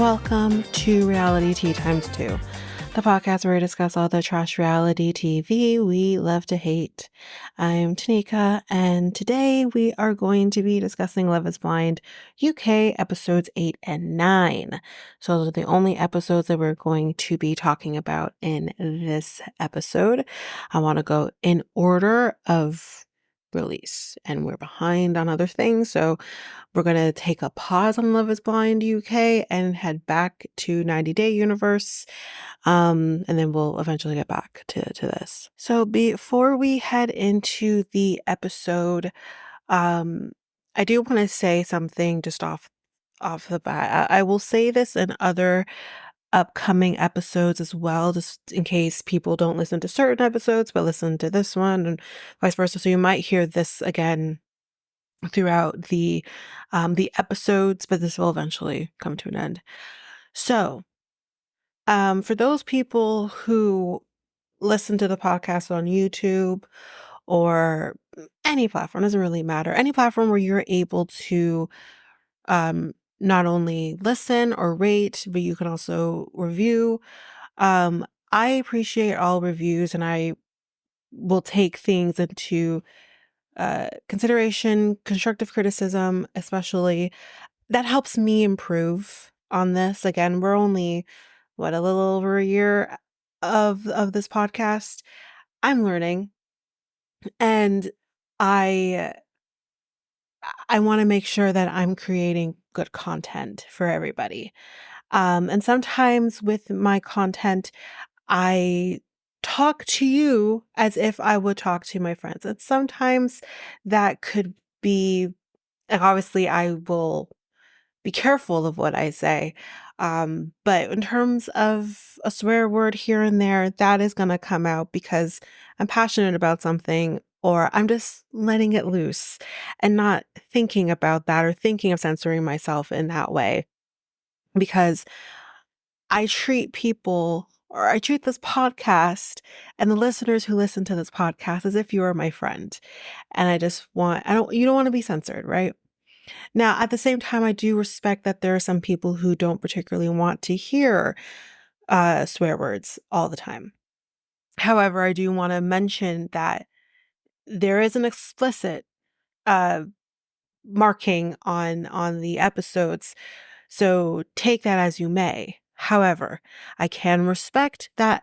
welcome to Reality Tea Times 2, the podcast where we discuss all the trash reality TV we love to hate. I'm Tanika, and today we are going to be discussing Love is Blind UK episodes 8 and 9. So those are the only episodes that we're going to be talking about in this episode. I want to go in order of release, and we're behind on other things, so we're going to take a pause on Love is Blind UK and head back to 90 Day Universe. And then we'll eventually get back to this. So before we head into the episode, I do want to say something just off the bat. I will say this in other upcoming episodes as well, just in case people don't listen to certain episodes but listen to this one and vice versa. So you might hear this again throughout the episodes, but this will eventually come to an end. So, for those people who listen to the podcast on YouTube or any platform, doesn't really matter, any platform where you're able to not only listen or rate, but you can also review. I appreciate all reviews, and I will take things into consideration, constructive criticism, especially. That helps me improve on this. Again, we're only, a little over a year of this podcast. I'm learning, and I want to make sure that I'm creating good content for everybody. And sometimes with my content, I talk to you as if I would talk to my friends. And sometimes that could be, like, obviously I will be careful of what I say. But in terms of a swear word here and there, that is going to come out because I'm passionate about something, or I'm just letting it loose and not thinking about that or thinking of censoring myself in that way. Because I treat people, or I treat this podcast and the listeners who listen to this podcast as if you are my friend. And you don't want to be censored, right? Now, at the same time, I do respect that there are some people who don't particularly want to hear swear words all the time. However, I do want to mention that there is an explicit uh, marking on the episodes, so take that as you may. However, I can respect that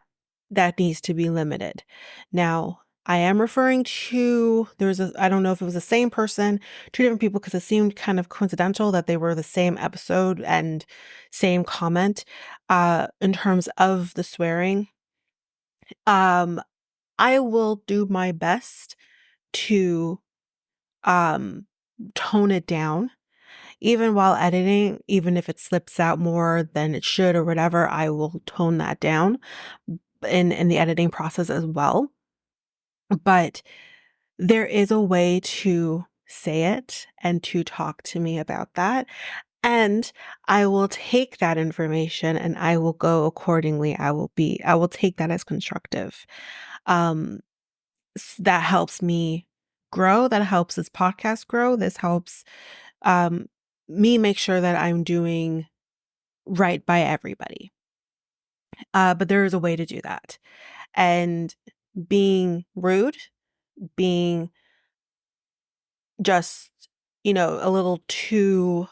needs to be limited. Now, I am referring to, I don't know if it was the same person, two different people, because it seemed kind of coincidental that they were the same episode and same comment in terms of the swearing. I will do my best to tone it down. Even while editing, even if it slips out more than it should or whatever, I will tone that down in the editing process as well. But there is a way to say it and to talk to me about that. And I will take that information and I will go accordingly. I will take that as constructive. Um, that helps me grow. That helps this podcast grow. This helps um, me make sure that I'm doing right by everybody. But there is a way to do that. And being rude, being just, a little too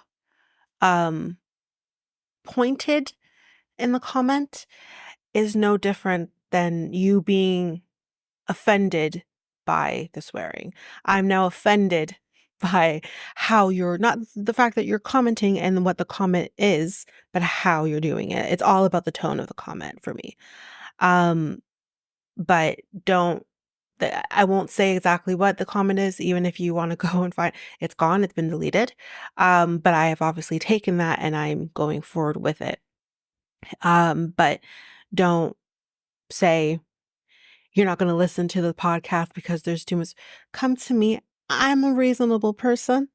pointed in the comment is no different than you being offended by the swearing. I'm now offended by how you're not the fact that you're commenting and what the comment is, but how you're doing it. It's all about the tone of the comment for me. But I won't say exactly what the comment is, even if you want to go and find it's gone, it's been deleted. But I have obviously taken that and I'm going forward with it. But don't say you're not going to listen to the podcast because there's too much. Come to me. I'm a reasonable person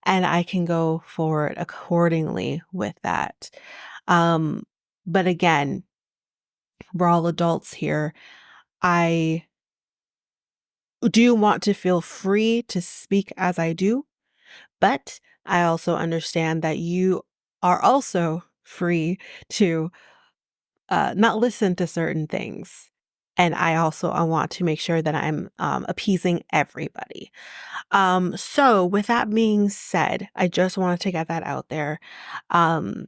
and I can go forward accordingly with that. But again, we're all adults here. I do want to feel free to speak as I do, but I also understand that you are also free to not listen to certain things. And I want to make sure that I'm appeasing everybody. So with that being said, I just wanted to get that out there. Um,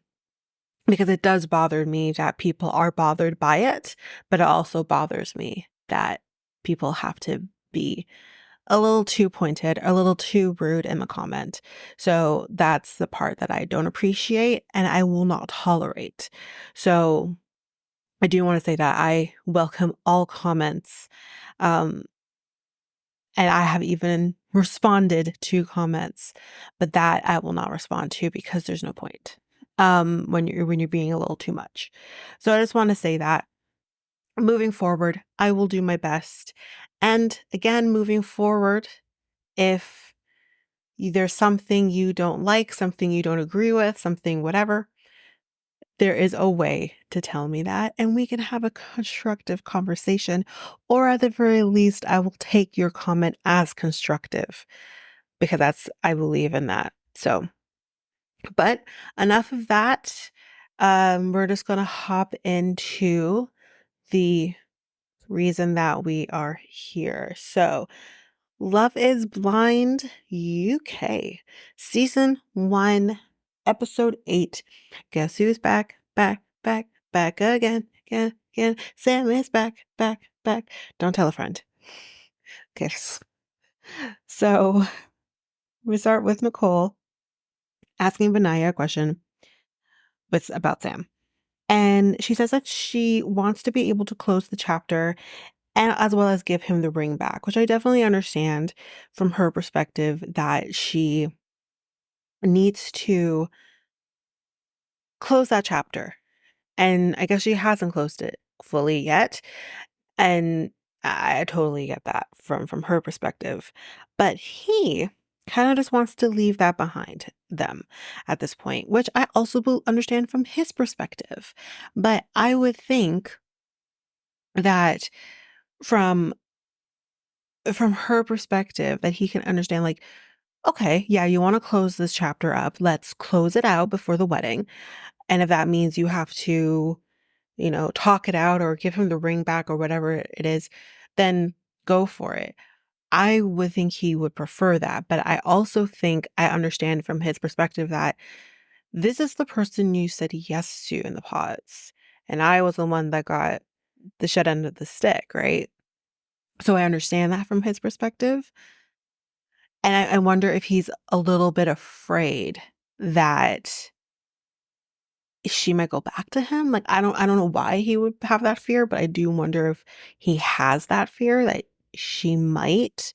because it does bother me that people are bothered by it, but it also bothers me that people have to be a little too pointed, a little too rude in the comment. So that's the part that I don't appreciate and I will not tolerate. So I do want to say that I welcome all comments. Um, and I have even responded to comments, but that I will not respond to because there's no point. When you're being a little too much. So I just want to say that moving forward, I will do my best. And again, moving forward, if there's something you don't like, something you don't agree with, something whatever, there is a way to tell me that, and we can have a constructive conversation, or at the very least, I will take your comment as constructive because I believe in that. So, but enough of that. We're just gonna hop into the reason that we are here. So, Love is Blind UK, Season 1, Episode 8. Guess who's back, back, back, back again, again, again. Sam is back, back, back. Don't tell a friend. Okay. So we start with Nicole asking Benaya a question about Sam. And she says that she wants to be able to close the chapter and as well as give him the ring back, which I definitely understand from her perspective that she needs to close that chapter. And I guess she hasn't closed it fully yet. And I totally get that from her perspective. But he kind of just wants to leave that behind them at this point, which I also will understand from his perspective. But I would think that from her perspective that he can understand like, okay, yeah, you want to close this chapter up. Let's close it out before the wedding. And if that means you have to, talk it out or give him the ring back or whatever it is, then go for it. I would think he would prefer that. But I also think I understand from his perspective that this is the person you said yes to in the pods. And I was the one that got the shut end of the stick, right? So I understand that from his perspective. And I wonder if he's a little bit afraid that she might go back to him. Like, I don't know why he would have that fear, but I do wonder if he has that fear that she might,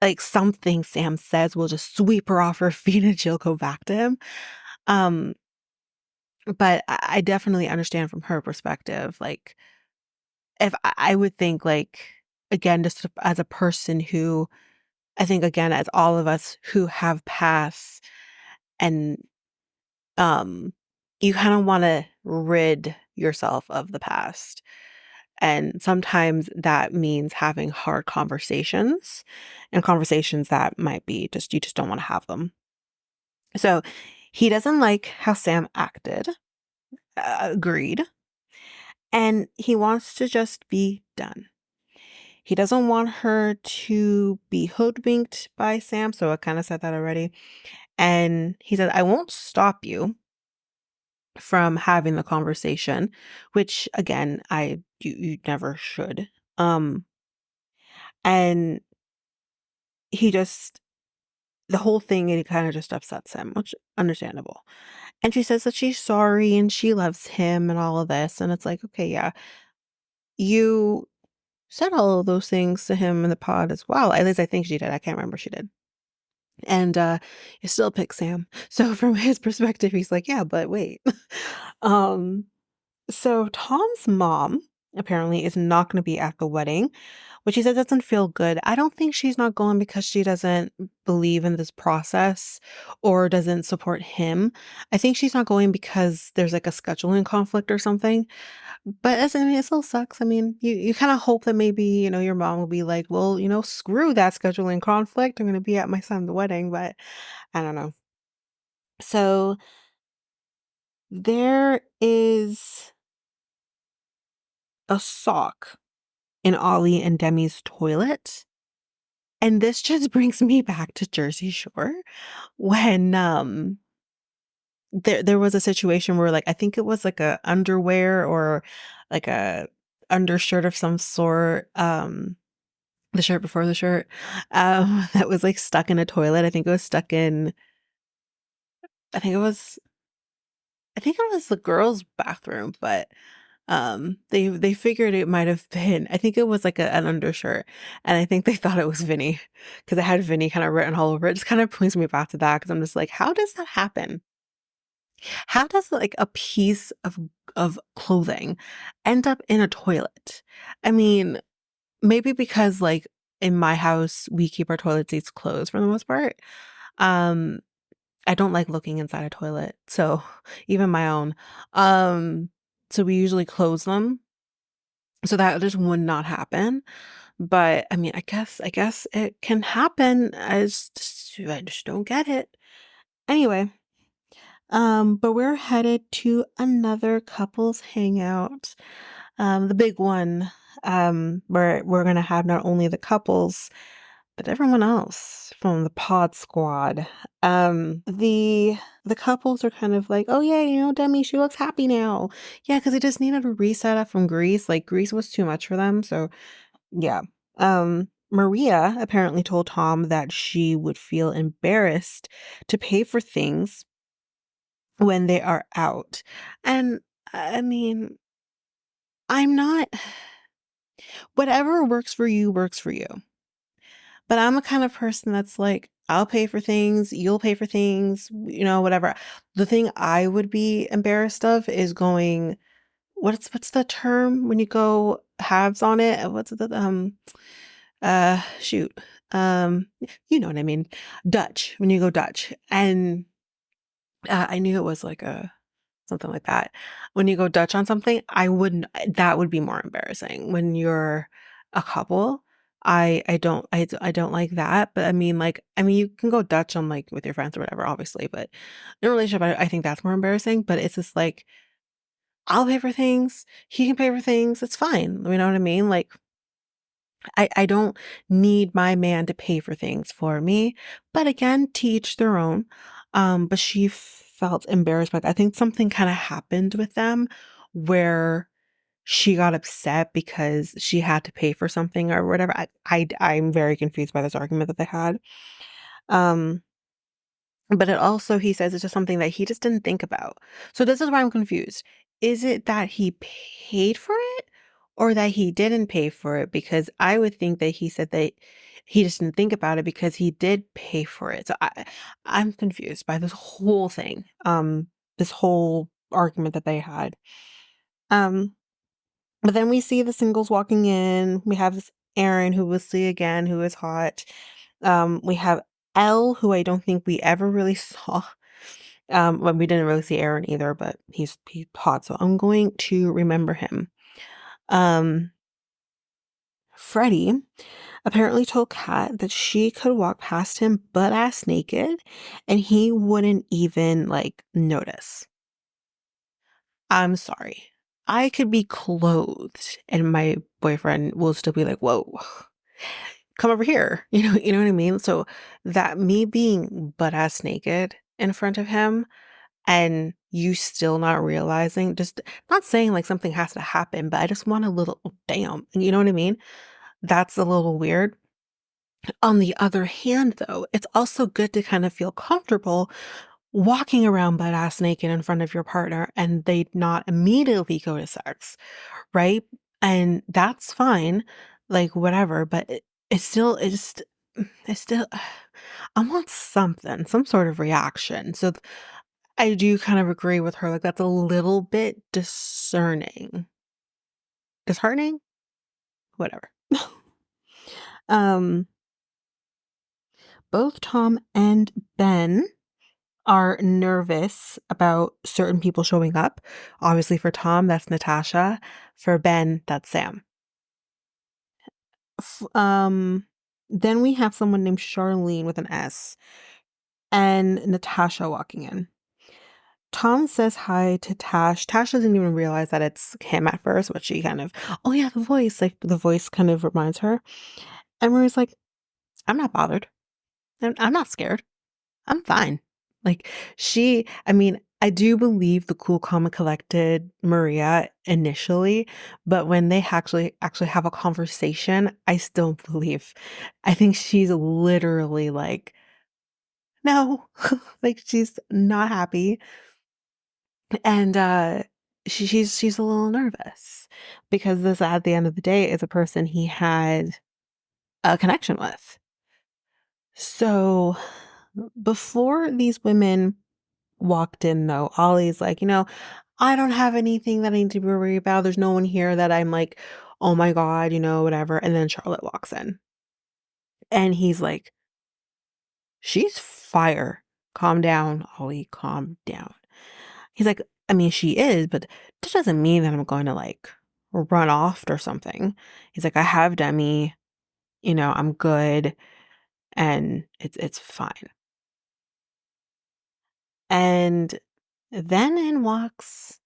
like, something Sam says will just sweep her off her feet and she'll go back to him. Um, but I definitely understand from her perspective, like, if I would think, like, again, just as a person who I think, again, as all of us who have passed and you kind of want to rid yourself of the past. And sometimes that means having hard conversations and conversations that might be just, you just don't want to have them. So he doesn't like how Sam acted, agreed, and he wants to just be done. He doesn't want her to be hoodwinked by Sam. So I kind of said that already. And he said, I won't stop you from having the conversation, which again, you never should. Um, and he just the whole thing it kind of just upsets him, which understandable. And she says that she's sorry and she loves him and all of this. And it's like, okay, yeah, you said all of those things to him in the pod as well. At least I think she did. I can't remember if she did. And you still pick Sam. So from his perspective, he's like, yeah, but wait. um So Tom's mom apparently is not going to be at the wedding, which she said doesn't feel good. I don't think she's not going because she doesn't believe in this process or doesn't support him. I think she's not going because there's like a scheduling conflict or something. But I mean, it still sucks. I mean, you kind of hope that maybe, your mom will be like, well, screw that scheduling conflict. I'm going to be at my son's wedding, but I don't know. So There is a sock in Ollie and Demi's toilet, and this just brings me back to Jersey Shore when, there was a situation where, like, I think it was, like, a underwear or, like, a undershirt of some sort, the shirt before the shirt, that was, like, stuck in a toilet. I think it was I think it was the girls' bathroom, but, they figured it might have been I think it was, like, an undershirt, and I think they thought it was Vinny because it had Vinny kinda written all over it. It just kind of brings me back to that because 'cause I'm just like, "How does that happen? How does, like, a piece of clothing end up in a toilet?" I mean, maybe because, like, in my house, we keep our toilet seats closed for the most part. Um, I don't like looking inside a toilet, so even my own. Um, so we usually close them so that just would not happen. But I mean, I guess it can happen. I just don't get it. Anyway, but we're headed to another couples hangout. The big one, where we're gonna have not only the couples, but everyone else from the pod squad. The couples are kind of like, "Oh, yeah, Demi, she looks happy now." Yeah, because they just needed a reset up from Greece, like, Greece was too much for them, so yeah. Maria apparently told Tom that she would feel embarrassed to pay for things when they are out, and, I mean, I'm not whatever works for you. But I'm a kind of person that's like, I'll pay for things, you'll pay for things, whatever. The thing I would be embarrassed of is going, what's the term when you go halves on it? What's the shoot. You know what I mean. Dutch, when you go Dutch. And I knew it was like a something like that. When you go Dutch on something, I wouldn't that would be more embarrassing. When you're a couple, I don't like that, but I mean, you can go Dutch on, like, with your friends or whatever, obviously, but in a relationship, I think that's more embarrassing, but it's just like, I'll pay for things, he can pay for things, it's fine, you know what I mean? Like, I don't need my man to pay for things for me, but again, to each their own. But she felt embarrassed by that. I think something kinda happened with them where she got upset because she had to pay for something or whatever. I'm very confused by this argument that they had. Um but it also, he says, it's just something that he just didn't think about. So this is why I'm confused. Is it that he paid for it or that he didn't pay for it? Because I would think that he said that he just didn't think about it because he did pay for it. So I'm confused by this whole thing. This whole argument that they had. Um but then we see the singles walking in. We have this Aaron who we'll see again, who is hot. We have Elle, who I don't think we ever really saw. Well, we didn't really see Aaron either, but he's hot, so I'm going to remember him. Um, Freddie apparently told Kat that she could walk past him butt ass naked, and he wouldn't even like notice. I'm sorry. I could be clothed, and my boyfriend will still be like, "Whoa, come over here." You know what I mean? So that me being butt ass naked in front of him and you still not realizing, just not saying like something has to happen, but I just want a little damn, you know what I mean? That's a little weird. On the other hand, though, it's also good to kind of feel comfortable walking around butt ass naked in front of your partner and they not immediately go to sex, right? And that's fine, like whatever, but it's still, I want something, some sort of reaction. So I do kind of agree with her, like, that's a little bit discerning. Disheartening? Whatever. Um, both Tom and Ben are nervous about certain people showing up. Obviously, for Tom, that's Natasha. For Ben, that's Sam. F then we have someone named Charlene with an S and Natasha walking in. Tom says hi to Tash. Tash doesn't even realize that it's him at first, but she kind of, oh yeah, the voice, like the voice kind of reminds her. And Marie's like, I'm not bothered. I'm not scared. I'm fine. Like I mean, I do believe the cool, calm, and collected Maria initially, but when they actually have a conversation, I still believe. I think she's literally like, no, like she's not happy, and she's a little nervous because this, at the end of the day, is a person he had a connection with. So before these women walked in, though, Ollie's like, I don't have anything that I need to worry about. There's no one here that I'm like, oh my God, whatever. And then Charlotte walks in and he's like, she's fire. Calm down, Ollie, calm down. He's like, I mean, she is, but that doesn't mean that I'm going to like run off or something. He's like, I have Demi, I'm good and it's fine. And then in walks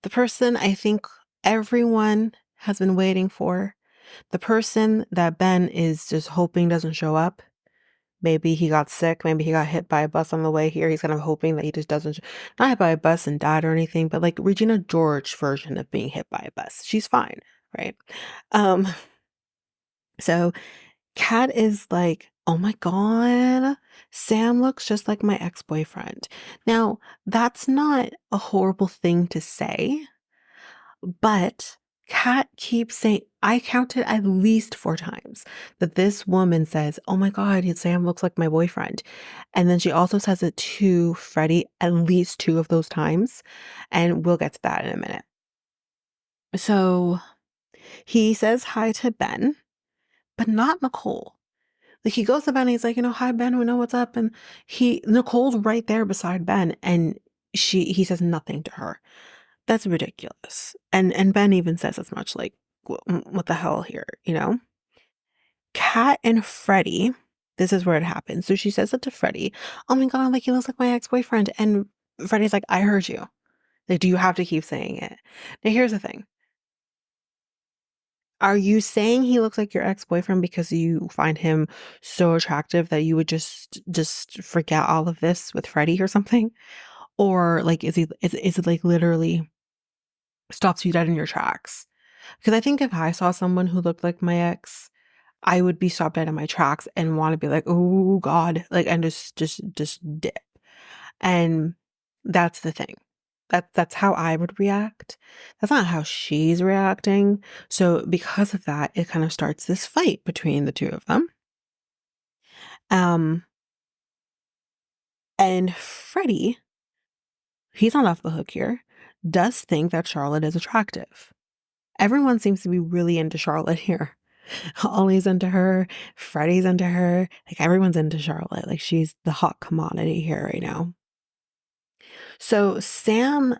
the person I think everyone has been waiting for. The person that Ben is just hoping doesn't show up. Maybe he got sick. Maybe he got hit by a bus on the way here. He's kind of hoping that he just doesn't, not hit by a bus and died or anything, but like Regina George version of being hit by a bus. She's fine, right? Um, so Kat is like, oh my God, Sam looks just like my ex-boyfriend. Now, that's not a horrible thing to say, but Kat keeps saying, I counted at least 4 times that this woman says, oh my God, Sam looks like my boyfriend. And then she also says it to Freddie at least 2 of those times. And we'll get to that in a minute. So he says hi to Ben, but not Nicole. Like he goes to Ben and he's like, hi Ben, we know what's up. And Nicole's right there beside Ben and he says nothing to her. That's ridiculous. And Ben even says as much, like, what the hell here, Kat and Freddie, this is where it happens. So she says it to Freddie, oh my God, like he looks like my ex-boyfriend. And Freddie's like, I heard you. Like, do you have to keep saying it? Now here's the thing. Are you saying he looks like your ex-boyfriend because you find him so attractive that you would just forget all of this with Freddie or something? Or like is it like literally stops you dead in your tracks? Because I think if I saw someone who looked like my ex, I would be stopped dead in my tracks and want to be like, oh God, like, and just dip. And that's the thing. That's how I would react. That's not how she's reacting. So because of that, it kind of starts this fight between the two of them. And Freddie, he's not off the hook here, does think that Charlotte is attractive. Everyone seems to be really into Charlotte here. Ollie's into her, Freddie's into her, like everyone's into Charlotte. Like she's the hot commodity here right now. So Sam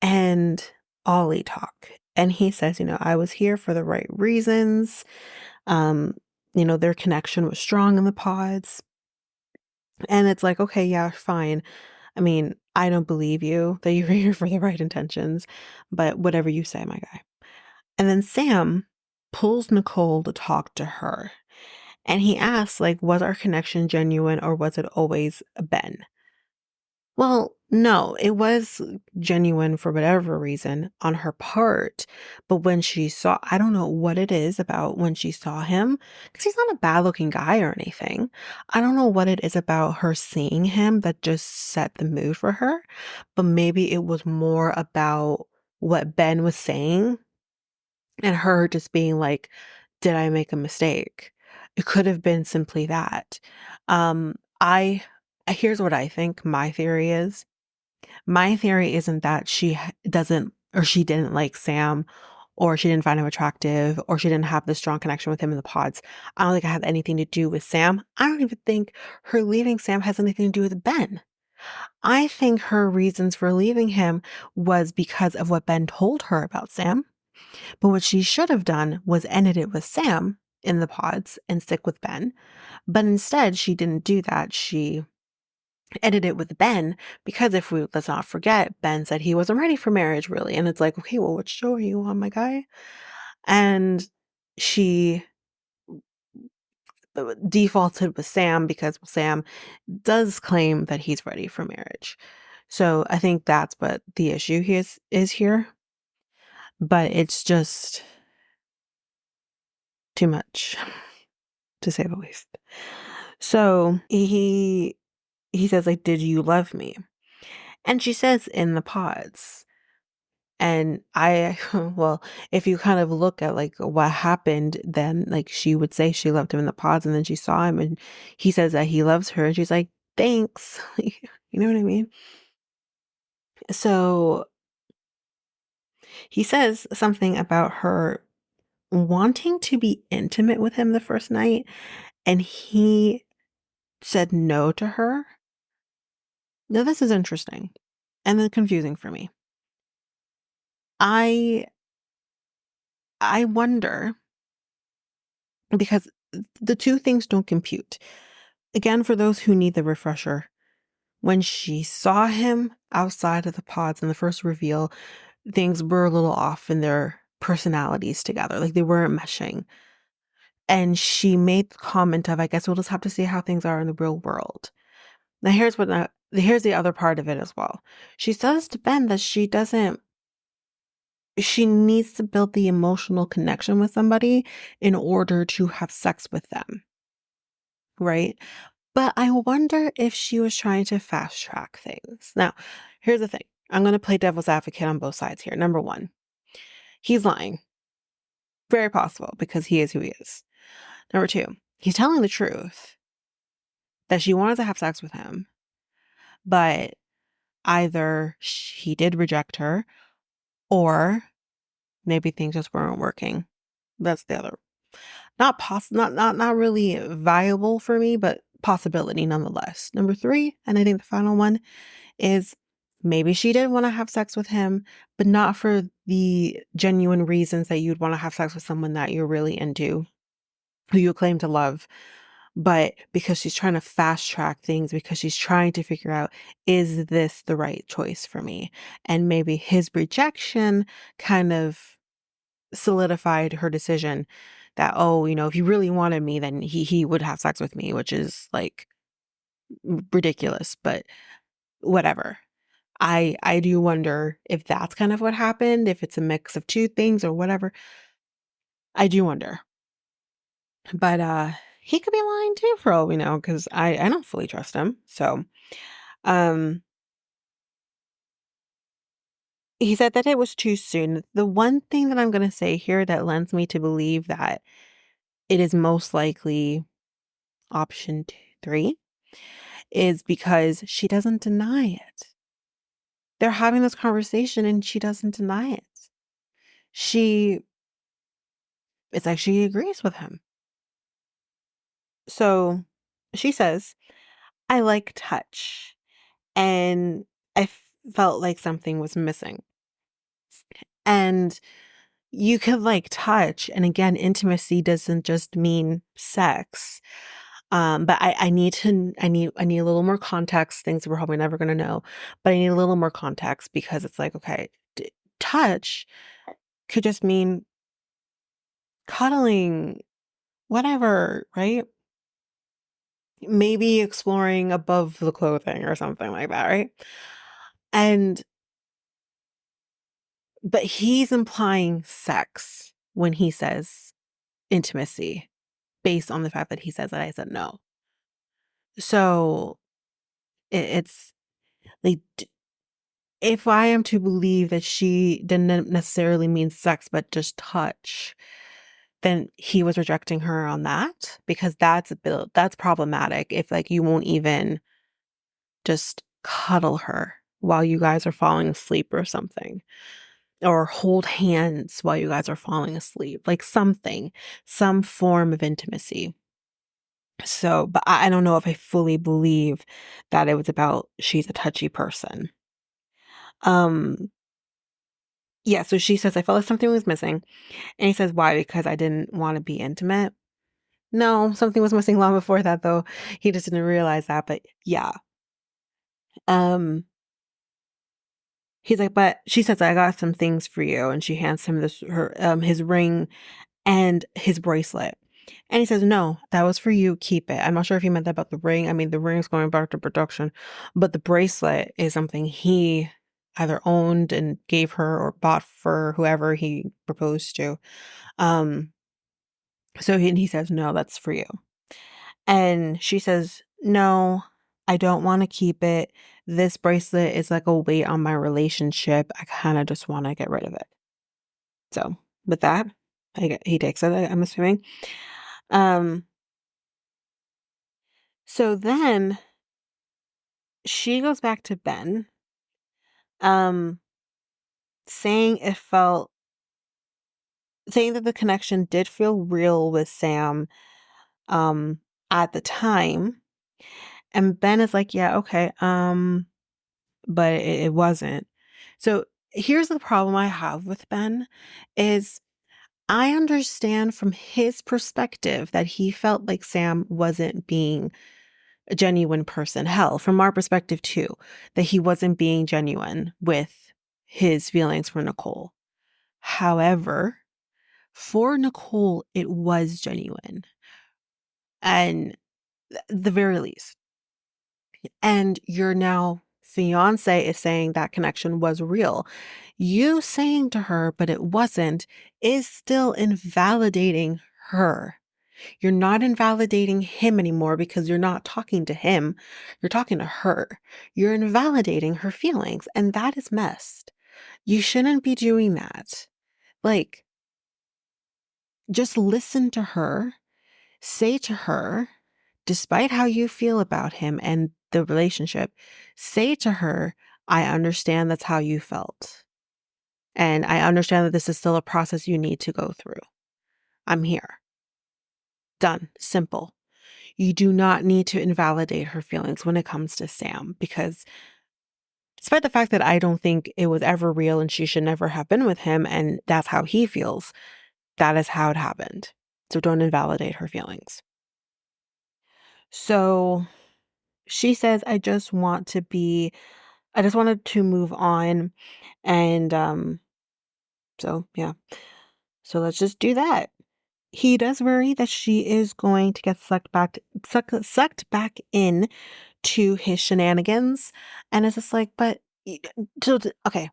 and Ollie talk and he says, I was here for the right reasons. Their connection was strong in the pods. And it's like, okay, yeah, fine. I mean, I don't believe you that you were here for the right intentions, but whatever you say, my guy. And then Sam pulls Nicole to talk to her. And he asks, like, was our connection genuine or was it always Ben? Well, no, it was genuine for whatever reason on her part. But when she saw, I don't know what it is about when she saw him, because he's not a bad looking guy or anything. I don't know what it is about her seeing him that just set the mood for her. But maybe it was more about what Ben was saying and her just being like, did I make a mistake? It could have been simply that. I Here's what I think my theory is. My theory isn't that doesn't or she didn't like Sam or she didn't find him attractive or she didn't have the strong connection with him in the pods. I don't think it had anything to do with Sam. I don't even think her leaving Sam has anything to do with Ben. I think her reasons for leaving him was because of what Ben told her about Sam. But what she should have done was ended it with Sam in the pods and stick with Ben. But instead, she didn't do that. She ended it with Ben because if we let's not forget, Ben said he wasn't ready for marriage really. And it's like, okay, well, what show are you on, my guy? And she defaulted with Sam because Sam does claim that he's ready for marriage. So I think that's what the issue is here. But it's just too much, to say the least. So he says, like, did you love me? And she says, in the pods. And I, well, if you kind of look at like what happened, then like she would say she loved him in the pods, and then she saw him and he says that he loves her, and she's like, thanks. You know what I mean? So he says something about her wanting to be intimate with him the first night, and he said no to her. Now, this is interesting and then confusing for me. I I wonder because the two things don't compute. Again, for those who need the refresher, when she saw him outside of the pods in the first reveal, things were a little off in their personalities together. Like they weren't meshing. And she made the comment of, I guess we'll just have to see how things are in the real world. Now, here's the other part of it as well. She says to Ben that she needs to build the emotional connection with somebody in order to have sex with them, right? But I wonder if she was trying to fast track things. Now, here's the thing. I'm going to play devil's advocate on both sides here. Number one, he's lying. Very possible because he is who he is. Number two, he's telling the truth that she wanted to have sex with him, but either he did reject her or maybe things just weren't working. That's the other. Not really viable for me, but possibility nonetheless. Number three, and I think the final one is maybe she did want to have sex with him, but not for the genuine reasons that you'd want to have sex with someone that you're really into, who you claim to love, but because she's trying to fast track things, because she's trying to figure out, is this the right choice for me? And maybe his rejection kind of solidified her decision that, oh, if he really wanted me, then he would have sex with me, which is like ridiculous, but whatever. I do wonder if that's kind of what happened, if it's a mix of two things or whatever. I do wonder. But he could be lying too for all we know, because I don't fully trust him. So um he said that it was too soon. The one thing that I'm gonna say here that lends me to believe that it is most likely option three is because she doesn't deny it. They're having this conversation and she doesn't deny it. She It's like she agrees with him. So she says, I like touch. And I felt like something was missing. And you could like touch. And again, intimacy doesn't just mean sex. But I need a little more context, things we're probably never gonna know. But I need a little more context because it's like, okay, touch could just mean cuddling, whatever, right? Maybe exploring above the clothing or something like that, right? And but he's implying sex when he says intimacy based on the fact that he says that I said no. So it's like, if I am to believe that she didn't necessarily mean sex, but just touch, then he was rejecting her on that because that's problematic. If like you won't even just cuddle her while you guys are falling asleep or something, or hold hands while you guys are falling asleep, like some form of intimacy. So, but I don't know if I fully believe that it was about she's a touchy person. Um, yeah, so she says, I felt like something was missing. And he says, why? Because I didn't want to be intimate. No, something was missing long before that, though. He just didn't realize that. But yeah. Um, he's like, but she says, I got some things for you. And she hands him his ring and his bracelet. And he says, no, that was for you. Keep it. I'm not sure if he meant that about the ring. I mean, the ring is going back to production, but the bracelet is something he either owned and gave her or bought for whoever he proposed to. Um, so he says, no, that's for you. And she says, no, I don't want to keep it. This bracelet is like a weight on my relationship. I kind of just want to get rid of it. So with that, he takes it, I'm assuming. Um, so then she goes back to Ben, um, saying saying that the connection did feel real with Sam, um, at the time. And Ben is like, yeah, okay, but it wasn't. So here's the problem I have with Ben is I understand from his perspective that he felt like Sam wasn't being a genuine person. Hell, from our perspective too, that he wasn't being genuine with his feelings for Nicole. However, for Nicole, it was genuine. And the very least. And your now fiance is saying that connection was real. You saying to her, but it wasn't, is still invalidating her. You're not invalidating him anymore because you're not talking to him. You're talking to her. You're invalidating her feelings, and that is messed. You shouldn't be doing that. Like, just listen to her, say to her, despite how you feel about him and the relationship, say to her, I understand that's how you felt. And I understand that this is still a process you need to go through. I'm here. Done. Simple. You do not need to invalidate her feelings when it comes to Sam, because despite the fact that I don't think it was ever real and she should never have been with him, and that's how he feels, that is how it happened. So don't invalidate her feelings. So she says, I just wanted to move on. And so yeah. So let's just do that. He does worry that she is going to get sucked back in to his shenanigans. And it's just like, but okay.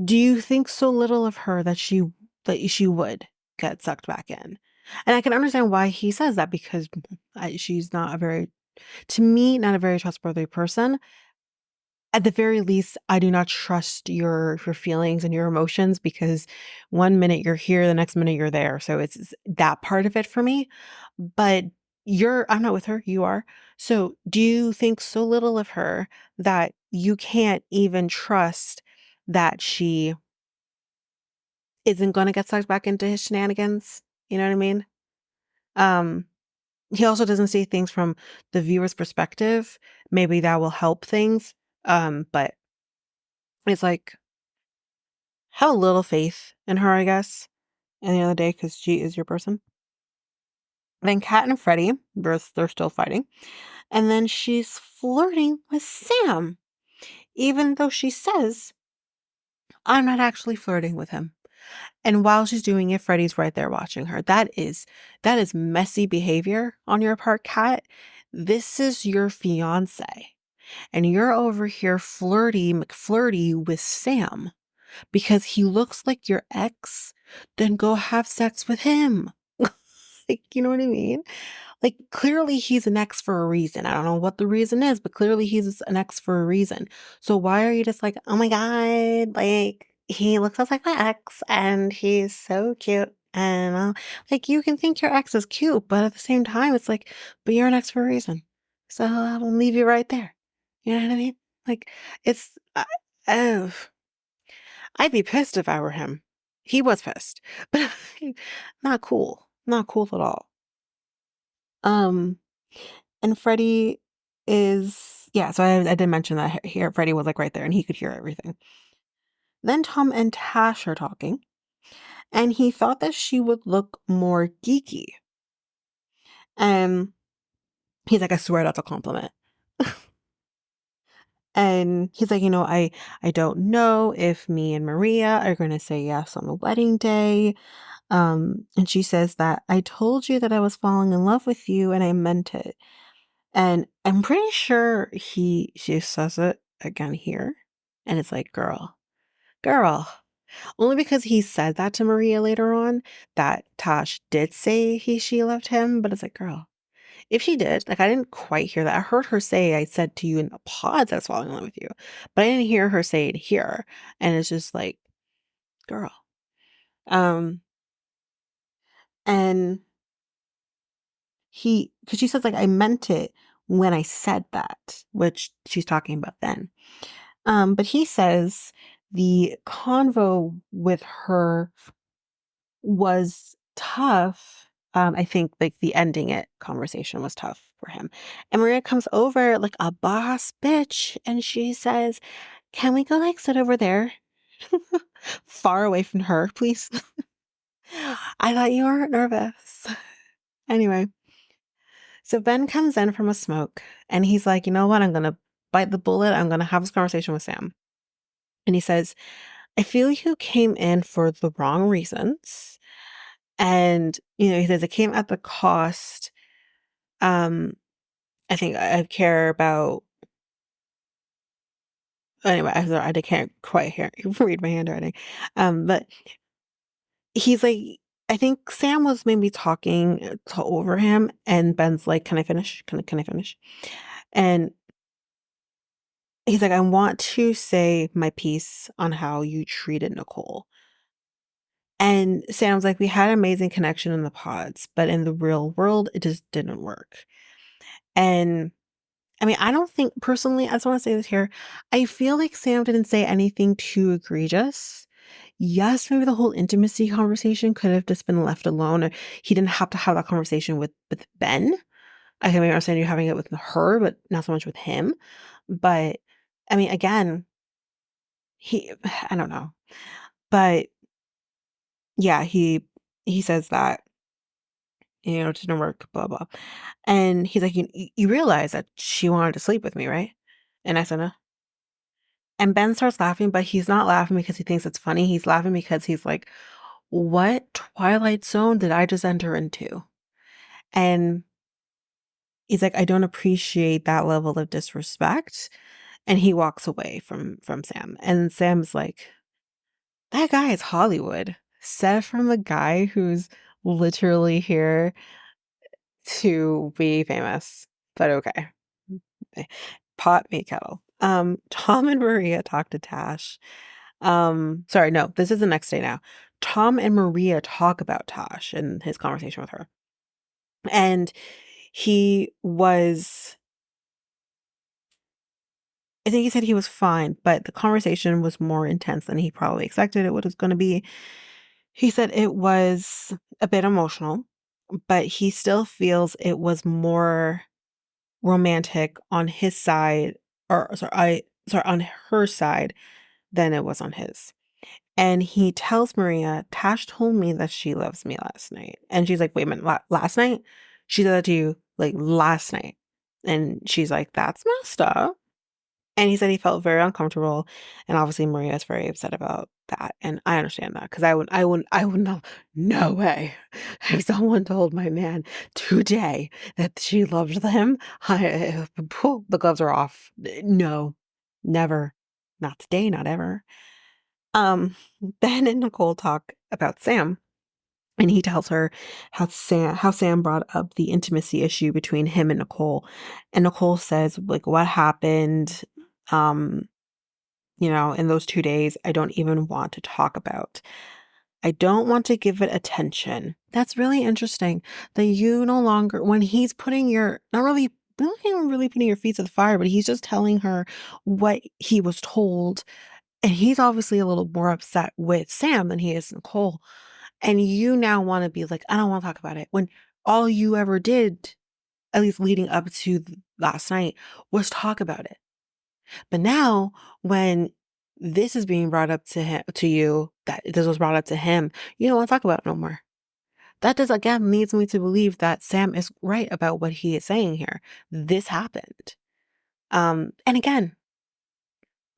Do you think so little of her that she would get sucked back in? And I can understand why he says that, because she's not a very, to me, not a very trustworthy person. At the very least, I do not trust your feelings and your emotions, because one minute you're here, the next minute you're there. So it's that part of it for me. But I'm not with her, you are. So do you think so little of her that you can't even trust that she isn't going to get sucked back into his shenanigans? You know what I mean? Um, he also doesn't see things from the viewer's perspective. Maybe that will help things. But it's like, have a little faith in her, I guess, and the other day, because she is your person. Then Kat and Freddie, they're still fighting. And then she's flirting with Sam, even though she says, I'm not actually flirting with him. And while she's doing it, Freddie's right there watching her. That is messy behavior on your part, Kat. This is your fiance. And you're over here McFlirty with Sam because he looks like your ex. Then go have sex with him. Like, you know what I mean? Like, clearly he's an ex for a reason. I don't know what the reason is, but clearly he's an ex for a reason. So why are you just like, oh my God, like, he looks just like my ex and he's so cute. And like, you can think your ex is cute, but at the same time, it's like, but you're an ex for a reason. So I will leave you right there. You know what I mean? Like, it's, oh, I'd be pissed if I were him. He was pissed, but not cool. Not cool at all. Um, and Freddie is, yeah, so I did mention that here Freddie was like right there and he could hear everything. Then Tom and Tash are talking, and he thought that she would look more geeky. And he's like, I swear that's a compliment. And he's like, I don't know if me and Maria are going to say yes on the wedding day. And she says that I told you that I was falling in love with you and I meant it. And I'm pretty sure she says it again here. And it's like, girl. Only because he said that to Maria later on that Tosh did say she loved him, but it's like, girl, if she did, like I didn't quite hear that. I heard her say I said to you in the pods I was falling in love with you, but I didn't hear her say it here. And it's just like, girl. Um, and because she says like I meant it when I said that, which she's talking about then. But he says the convo with her was tough. I think like the ending it conversation was tough for him. And Maria comes over like a boss bitch and she says, "Can we go like sit over there? Far away from her, please." I thought you weren't nervous. Anyway, so Ben comes in from a smoke and he's like, "You know what? I'm going to bite the bullet. I'm going to have this conversation with Sam." And he says, "I feel you came in for the wrong reasons." And, he says it came at the cost. Um, I think I care about, anyway, I can't quite read my handwriting. But he's like, I think Sam was maybe talking over him, and Ben's like, "Can I finish? Can I finish?" And he's like, "I want to say my piece on how you treated Nicole." And Sam's like, "We had an amazing connection in the pods, but in the real world, it just didn't work." And I mean, I don't think personally, I just want to say this here. I feel like Sam didn't say anything too egregious. Yes, maybe the whole intimacy conversation could have just been left alone, or he didn't have to have that conversation with Ben. I can understand you having it with her, but not so much with him. But I mean, again, I don't know. But yeah, he says that, it didn't work, blah, blah. And he's like, you realize that she wanted to sleep with me, right? And I said, no. And Ben starts laughing, but he's not laughing because he thinks it's funny. He's laughing because he's like, what Twilight Zone did I just enter into? And he's like, I don't appreciate that level of disrespect. And he walks away from Sam. And Sam's like, that guy is Hollywood. Said from the guy who's literally here to be famous. But okay. Pot me kettle. Tom and Maria talk to Tash. Sorry, no, this is the next day now. Tom and Maria talk about Tosh and his conversation with her. And he was, I think he said he was fine, but the conversation was more intense than he probably expected it was going to be. He said it was a bit emotional, but he still feels it was more romantic on his side, or sorry, on her side than it was on his. And he tells Maria, Tash told me that she loves me last night. And she's like, wait a minute, last night? She said that to you like last night. And she's like, that's messed up. And he said he felt very uncomfortable. And obviously Maria is very upset about that. And I understand that because I would know, no way. If someone told my man today that she loved him, the gloves are off. No, never. Not today, not ever. Um, Ben and Nicole talk about Sam, and he tells her how Sam brought up the intimacy issue between him and Nicole. And Nicole says, like, what happened, um, in those 2 days, I don't even want to talk about. I don't want to give it attention. That's really interesting that you no longer, when he's putting not even really putting your feet to the fire, but he's just telling her what he was told. And he's obviously a little more upset with Sam than he is Nicole. And you now want to be like, I don't want to talk about it. When all you ever did, at least leading up to last night, was talk about it. But now, when this is being brought up to you, that this was brought up to him, you don't want to talk about it no more. That does again leads me to believe that Sam is right about what he is saying here. This happened. And again,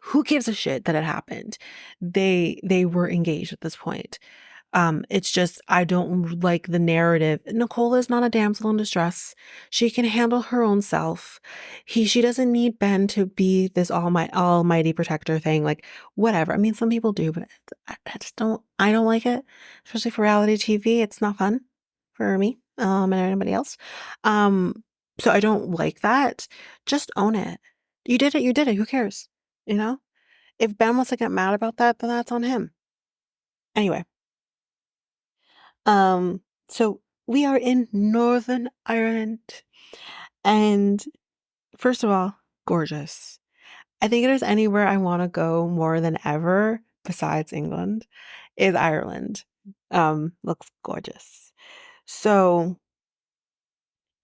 Who gives a shit that it happened? They were engaged at this point. It's just I don't like the narrative. Nicole is not a damsel in distress. She can handle her own self. She doesn't need Ben to be this almighty protector thing. Like whatever. I mean, some people do, but I just don't. I don't like it, especially for reality TV. It's not fun for me. And anybody else. So I don't like that. Just own it. You did it. You did it. Who cares? You know. If Ben wants to get mad about that, then that's on him. Anyway. Um, so we are in Northern Ireland. And first of all, gorgeous. I think if there's anywhere I want to go more than ever besides England is Ireland. Looks gorgeous. So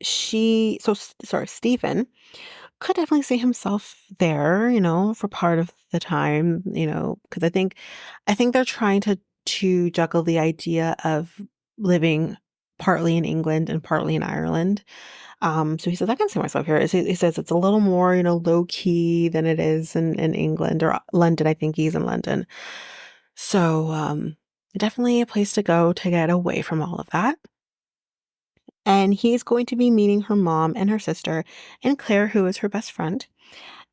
sorry, Stephen could definitely see himself there, for part of the time, because I think they're trying to juggle the idea of living partly in England and partly in Ireland. So he says, I can see myself here. He says it's a little more, low key than it is in England or London. I think he's in London. So, definitely a place to go to get away from all of that. And he's going to be meeting her mom and her sister and Claire, who is her best friend.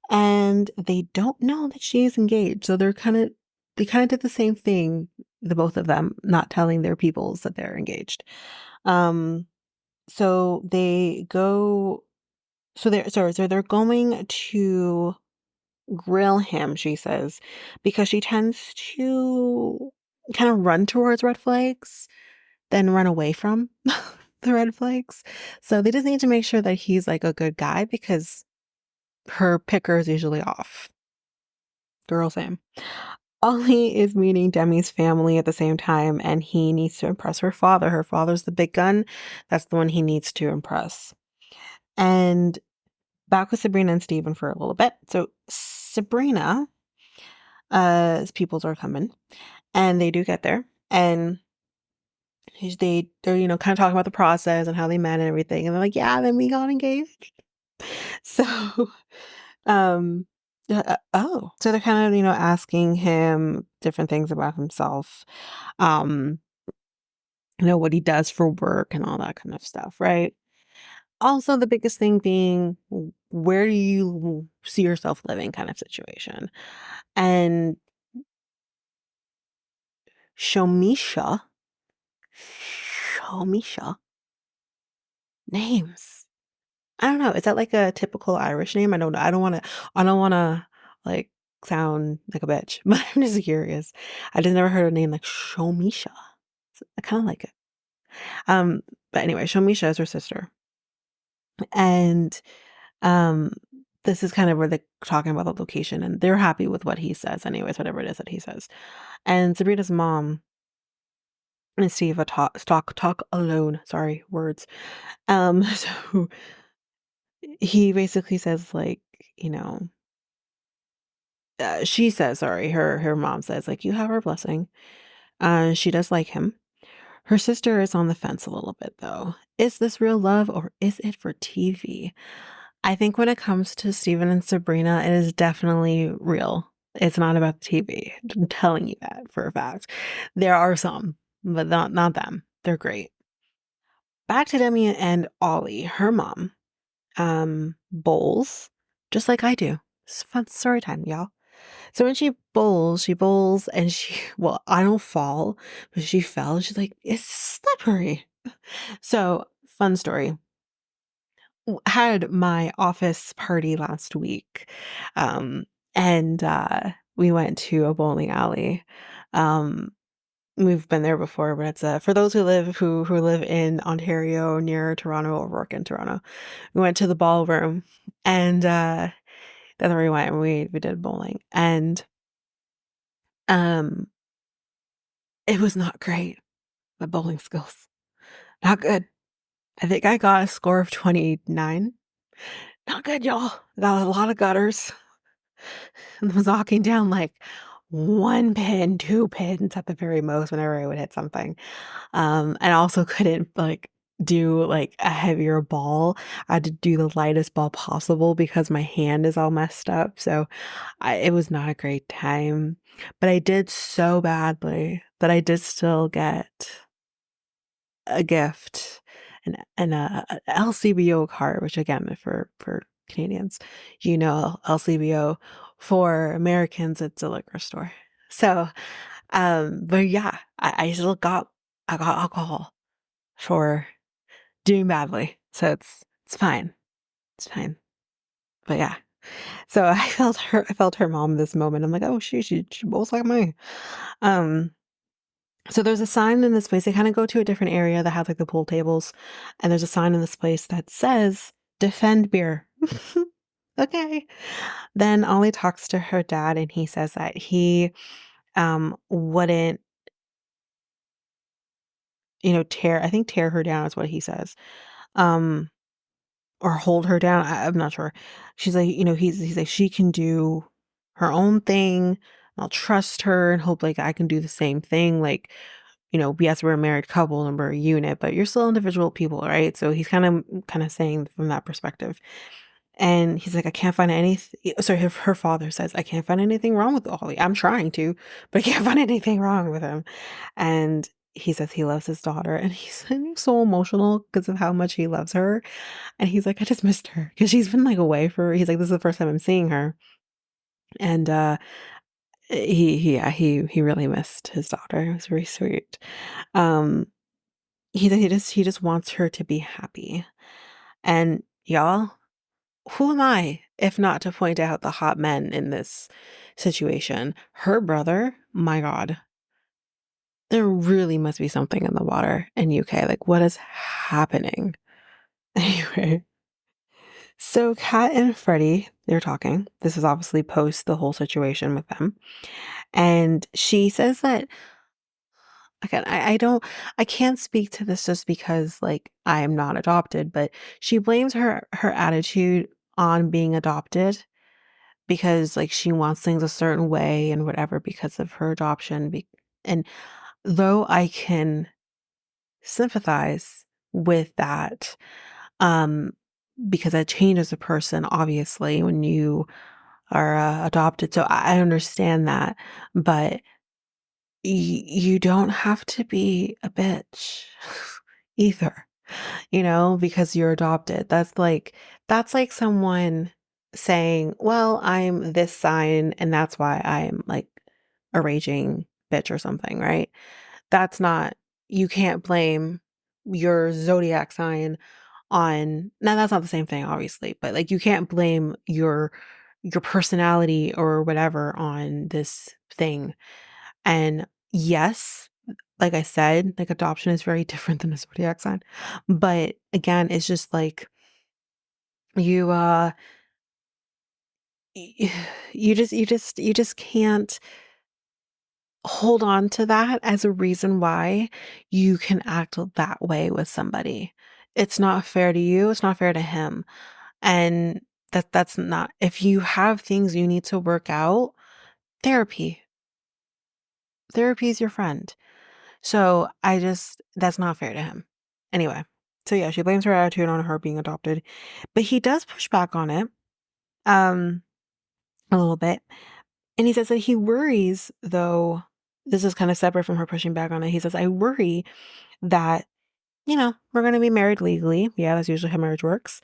And they don't know that she is engaged. So they kind of did the same thing, the both of them, not telling their peoples that they're engaged. So they go, so they're going to grill him, she says, because she tends to kind of run towards red flags, then run away from the red flags. So they just need to make sure that he's like a good guy because her picker is usually off. Girl, same. Ollie is meeting Demi's family at the same time, and he needs to impress her father. Her father's the big gun. That's the one he needs to impress. And back with Sabrina and Steven for a little bit. So Sabrina's peoples are coming, and they do get there, and they're kind of talking about the process and how they met and everything, and they're like, yeah, then we got engaged. So, um, so they're kind of asking him different things about himself, um, what he does for work and all that kind of stuff, right? Also, the biggest thing being, where do you see yourself living kind of situation. And Shomisha, Shomisha, names. I don't know. Is that like a typical Irish name? I don't know. I don't want to like sound like a bitch, but I'm just curious. I just never heard a name like Shomisha. I kind of like it. But anyway, Shomisha is her sister. And um this is kind of where they're talking about the location and they're happy with what he says anyways, whatever it is that he says. And Sabrina's mom and Steve talk alone. Sorry, words. So he basically says like, you know, she says, sorry, her mom says like, you have her blessing. She does like him. Her sister is on the fence a little bit though. Is this real love or is it for TV? I think when it comes to Steven and Sabrina, it is definitely real. It's not about the TV. I'm telling you that for a fact. There are some, but not them. They're great. Back to Demi and Ollie, her mom, bowls, just like I do. It's fun story time, y'all. So when she bowls and well, I don't fall, but she fell and she's like, it's slippery. So fun story. Had my office party last week, um, and we went to a bowling alley. Um, we've been there before, but it's for those who live in Ontario near Toronto or work in Toronto. We went to the ballroom, and that's where we went. And we did bowling, and um, it was not great. My bowling skills, not good. I think I got a score of 29. Not good, y'all. Got a lot of gutters. And was knocking down like one pin, two pins at the very most whenever I would hit something. And I also couldn't like do like a heavier ball. I had to do the lightest ball possible because my hand is all messed up. So it was not a great time. But I did so badly that I did still get a gift, and a LCBO card, which again for Canadians, LCBO. For Americans, it's a liquor store. So, but yeah, I got alcohol for doing badly. So it's fine. It's fine. But yeah. So I felt her mom this moment. I'm like, oh she both like me. Um so there's a sign in this place. They kind of go to a different area that has like the pool tables, and there's a sign in this place that says defend beer. Okay. Then Ollie talks to her dad, and he says that he wouldn't, tear her down is what he says. Um or hold her down. I'm not sure. She's like, he's like, she can do her own thing. I'll trust her and hope like I can do the same thing. Like, yes, we're a married couple and we're a unit, but you're still individual people, right? So he's kind of saying from that perspective. And he's like, I can't find anything. Sorry, her father says, I can't find anything wrong with Ollie. I'm trying to, but I can't find anything wrong with him. And he says he loves his daughter, and he's so emotional because of how much he loves her. And he's like, I just missed her because she's been like away he's like, this is the first time I'm seeing her. And he really missed his daughter. It was very sweet. Um, he just wants her to be happy. And y'all, who am I if not to point out the hot men in this situation? Her brother, my God, there really must be something in the water in UK. Like, what is happening? Anyway, so Kat and Freddie, they're talking. This is obviously post the whole situation with them. And she says that, again, I can't speak to this just because like I am not adopted, but she blames her attitude on being adopted because like she wants things a certain way and whatever because of her adoption. And though I can sympathize with that, um, because that changes a person, obviously, when you are adopted. So I understand that, but you don't have to be a bitch either, because you're adopted. That's like someone saying, well, I'm this sign and that's why I'm like a raging bitch or something, right? That's not, you can't blame your zodiac sign on, now that's not the same thing, obviously, but like you can't blame your personality or whatever on this thing. And yes, like I said, like adoption is very different than a zodiac sign. But again, it's just like you y- you just can't hold on to that as a reason why you can act that way with somebody. It's not fair to you, it's not fair to him. And that's not, if you have things you need to work out, therapy. Therapy is your friend. So that's not fair to him. Anyway, so yeah, she blames her attitude on her being adopted, but he does push back on it, um, a little bit. And he says that he worries, though, this is kind of separate from her pushing back on it. He says, I worry that, we're going to be married legally. Yeah, that's usually how marriage works.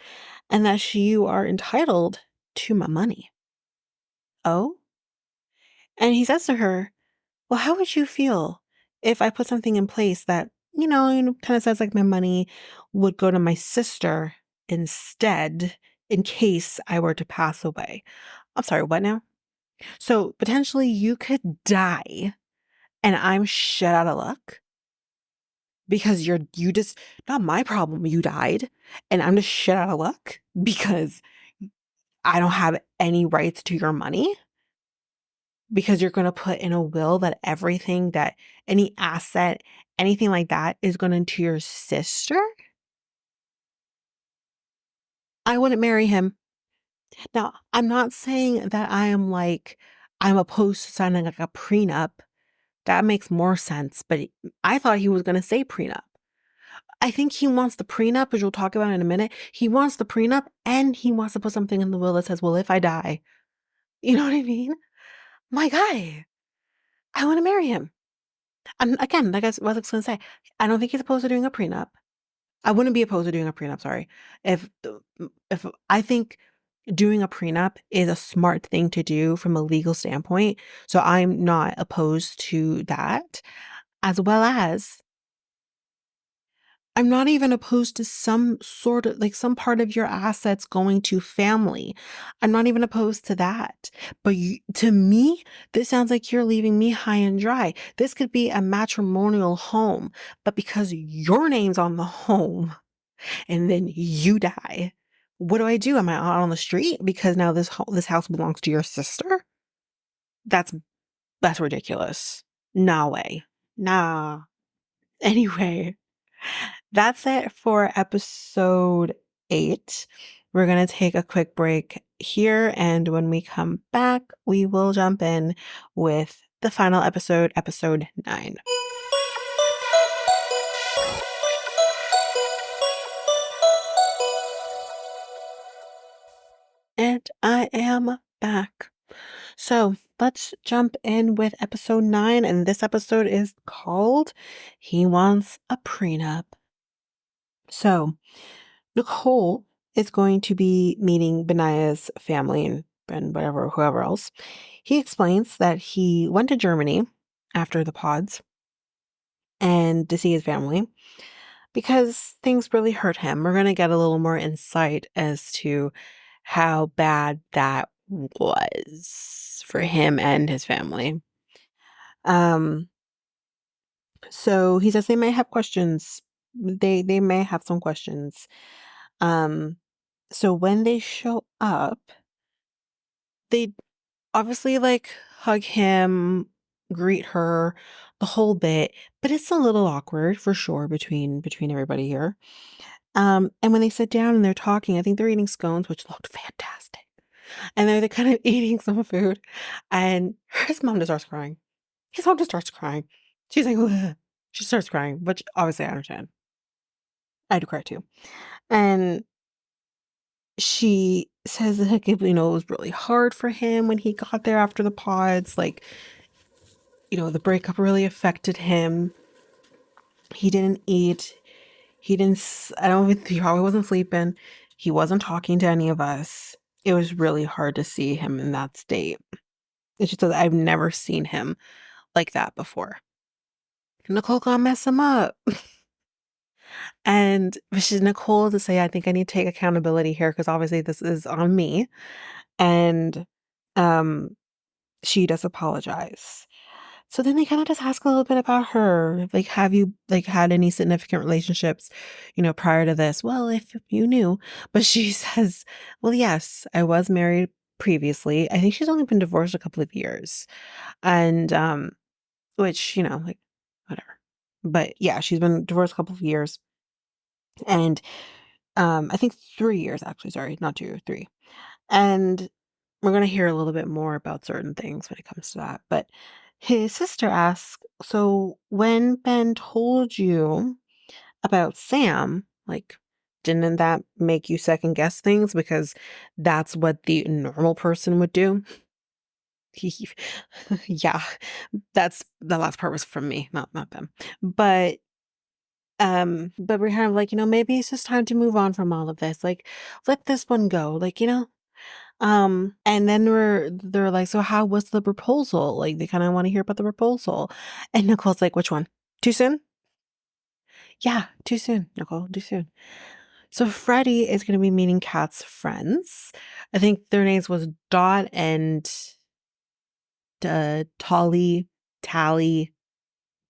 And that you are entitled to my money. Oh? And he says to her, well, how would you feel if I put something in place that, kind of says like my money would go to my sister instead in case I were to pass away? I'm sorry, what now? So potentially you could die and I'm shit out of luck because you just, not my problem, you died and I'm just shit out of luck because I don't have any rights to your money, because you're going to put in a will that everything, that any asset, anything like that is going to your sister. I wouldn't marry him. Now, I'm not saying that I'm opposed to signing like a prenup. That makes more sense. But I thought he was going to say prenup. I think he wants the prenup, which we'll talk about in a minute. He wants the prenup and he wants to put something in the will that says, well, if I die, you know what I mean? My guy, I want to marry him. And again, like I was going to say, I don't think he's opposed to doing a prenup. I wouldn't be opposed to doing a prenup, sorry. If I think doing a prenup is a smart thing to do from a legal standpoint. So I'm not opposed to that, as well as I'm not even opposed to some sort of like some part of your assets going to family. I'm not even opposed to that. But to me, this sounds like you're leaving me high and dry. This could be a matrimonial home, but because your name's on the home and then you die, what do I do? Am I out on the street because now this house belongs to your sister? That's that's ridiculous. No way. Nah. Anyway, that's it for episode 8. We're going to take a quick break here, and when we come back, we will jump in with the final episode, episode 9. And I am back. So let's jump in with episode 9, and this episode is called He Wants a Prenup. So Nicole is going to be meeting Benaya's family and whoever else. He explains that he went to Germany after the pods and to see his family because things really hurt him. We're going to get a little more insight as to how bad that was for him and his family. So he says they may have questions. They may have some questions. So when they show up, they obviously like hug him, greet her, the whole bit, but it's a little awkward for sure between everybody here. And when they sit down and they're talking, I think they're eating scones, which looked fantastic. And they're kind of eating some food, and his mom just starts crying. His mom just starts crying. She's like, "Ugh." She starts crying, which obviously I understand. I do cry too. And she says that, like, it was really hard for him when he got there after the pods. Like, the breakup really affected him. He didn't eat. I don't think he probably wasn't sleeping. He wasn't talking to any of us. It was really hard to see him in that state. And she says, I've never seen him like that before. Nicole gonna mess him up. And she's Nicole to say, I think I need to take accountability here because obviously this is on me. And she does apologize. So then they kind of just ask a little bit about her. Like, have you had any significant relationships, prior to this? Well, if you knew. But she says, well, yes, I was married previously. I think she's only been divorced a couple of years. And which, like, whatever. But yeah, she's been divorced a couple of years. And I think 3 years actually, sorry, not 2, 3. And we're going to hear a little bit more about certain things when it comes to that. But his sister asks, so when Ben told you about Sam, like, didn't that make you second guess things? Because that's what the normal person would do. Yeah, that's the last part was from me, not them. But we're kind of like, maybe it's just time to move on from all of this. Like, let this one go. Like, and then they're like, so how was the proposal? Like, they kind of want to hear about the proposal. And Nicole's like, which one? Too soon? Yeah, too soon, Nicole, too soon. So Freddie is going to be meeting Kat's friends. I think their names was Dot and Tolly, Tally,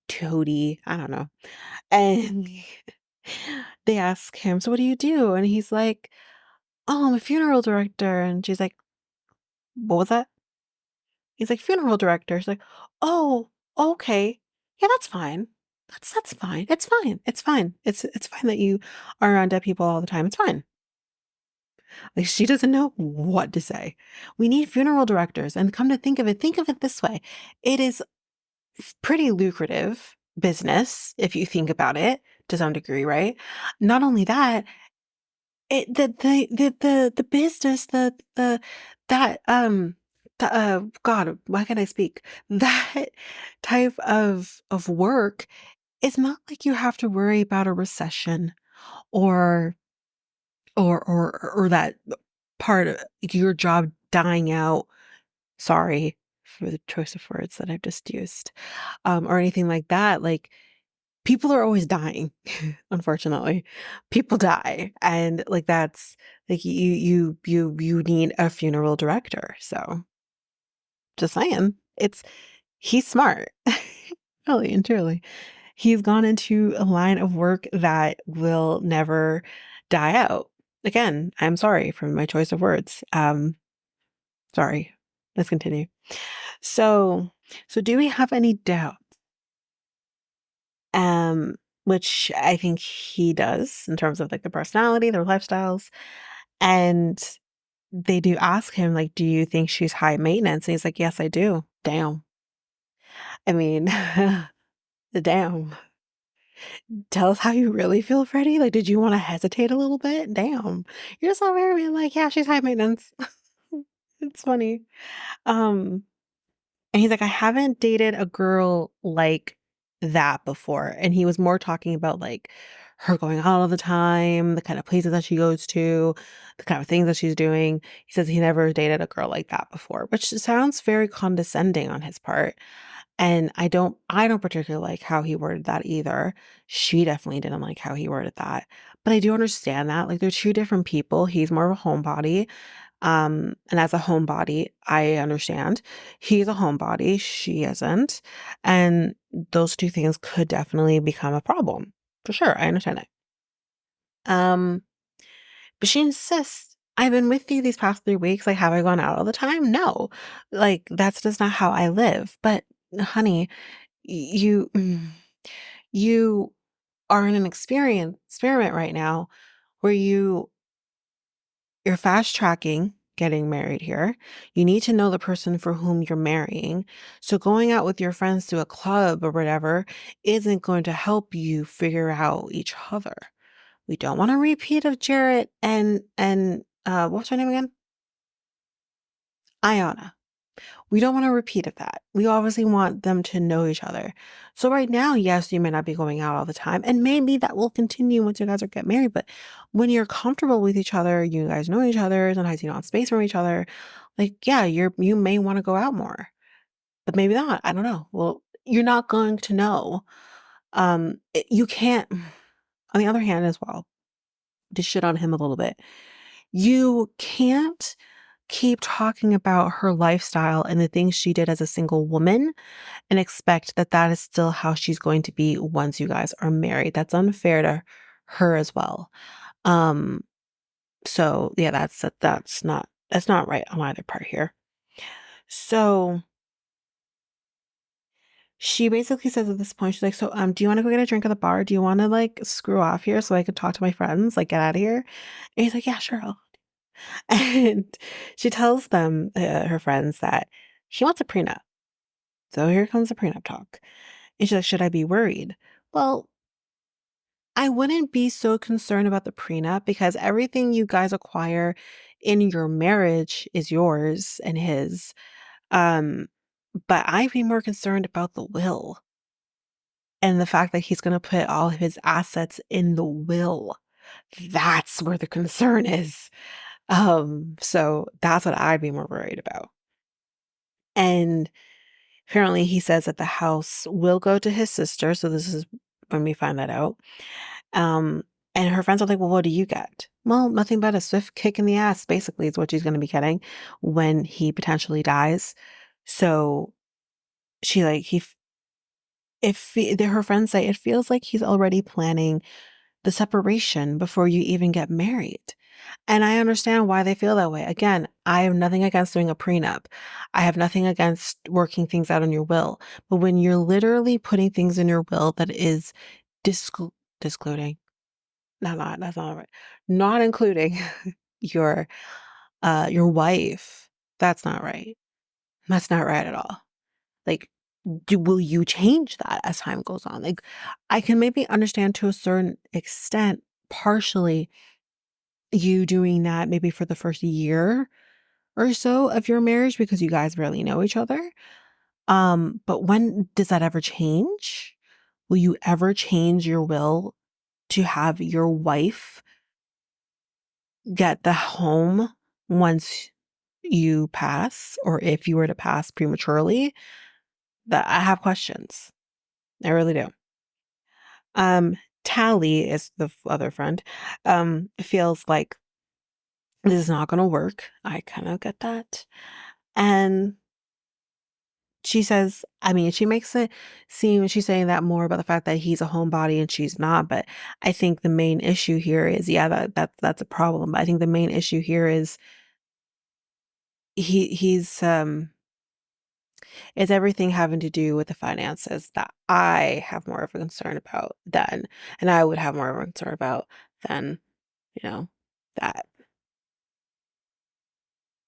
Toady. I don't know. And they ask him, so what do you do? And he's like, oh, I'm a funeral director. And she's like, what was that? He's like, funeral director. She's like, oh, okay. Yeah, that's fine. That's fine. It's fine. It's fine. It's fine that you are around dead people all the time. It's fine. Like, she doesn't know what to say. We need funeral directors. And come to think of it this way. It is pretty lucrative business if you think about it. to some degree, right? Not only that, the business, the that, God, why can't I speak? That type of work, it's not like you have to worry about a recession or or that part of your job dying out. Sorry for the choice of words that I've just used, or anything like that. Like, people are always dying, unfortunately. People die, and, like, that's like, you need a funeral director, so just saying. He's smart. Really and truly. He's gone into a line of work that will never die out. Again, I'm sorry for my choice of words. Sorry. Let's continue. So so do we have any doubt? Um, which I think he does in terms of, like, the personality, their lifestyles, and they do ask him, like, "Do you think she's high maintenance?" And he's like, "Yes, I do." Damn. I mean, damn. Tell us how you really feel, Freddie. Like, did you wanna hesitate a little bit? Damn. You're just over here being like, "Yeah, she's high maintenance." It's funny. Um, and he's like, "I haven't dated a girl like that before." And he was more talking about, like, her going out all the time, the kind of places that she goes to, the kind of things that she's doing. He says he never dated a girl like that before, which sounds very condescending on his part. And I don't particularly like how he worded that either. She definitely didn't like how he worded that. But I do understand that. Like, they're two different people. He's more of a homebody. And as a homebody, I understand. He's a homebody, she isn't. And those two things could definitely become a problem. For sure. I understand it. Um, but she insists, I've been with you these past 3 weeks. Like, have I gone out all the time? No. Like, that's just not how I live. But honey, you you are in an experiment right now where you're fast tracking getting married here. You need to know the person for whom you're marrying. So going out with your friends to a club or whatever isn't going to help you figure out each other. We don't want a repeat of Jarrett and what's her name again? Ayana. We don't want a repeat of that. We obviously want them to know each other. So right now, yes, you may not be going out all the time, and maybe that will continue once you guys are get married. But when you're comfortable with each other, you guys know each other. Sometimes you don't have space from each other. Like, yeah, you may want to go out more, but maybe not. I don't know. Well, you're not going to know. You can't. On the other hand, as well, to shit on him a little bit, you can't keep talking about her lifestyle and the things she did as a single woman and expect that that is still how she's going to be once you guys are married. That's unfair to her as well. Um, so yeah, that's not right on either part here. So she basically says at this point, she's like, "So, do you want to go get a drink at the bar? Do you want to like screw off here so I could talk to my friends? Like, get out of here?" And he's like, "Yeah, sure." And she tells them, her friends, that he wants a prenup. So here comes the prenup talk. And she's like, "Should I be worried?" Well, I wouldn't be so concerned about the prenup because everything you guys acquire in your marriage is yours and his. Um, but I'd be more concerned about the will and the fact that he's going to put all of his assets in the will. That's where the concern is. So that's what I'd be more worried about. And apparently he says that the house will go to his sister. So this is when we find that out. Um, and her friends are like, "Well, what do you get?" Well, nothing but a swift kick in the ass, basically, is what she's going to be getting when he potentially dies. So she like he her friends say it feels like he's already planning the separation before you even get married. And I understand why they feel that way. Again, I have nothing against doing a prenup. I have nothing against working things out in your will. But when you're literally putting things in your will that is disclu- discluding, not that's not right. Not including your your wife, that's not right. That's not right at all. Like, will you change that as time goes on? Like, I can maybe understand to a certain extent, partially, you doing that maybe for the first year or so of your marriage because you guys barely know each other. But when does that ever change? Will you ever change your will to have your wife get the home once you pass, or if you were to pass prematurely? That I have questions. I really do. Um, Tally is the other friend. Feels like this is not going to work. I kind of get that. And she says, I mean, she makes it seem she's saying that more about the fact that he's a homebody and she's not. But I think the main issue here is, yeah, that's a problem. But I think the main issue here is he's it's everything having to do with the finances that I have more of a concern about than, and I would have more of a concern about than, that.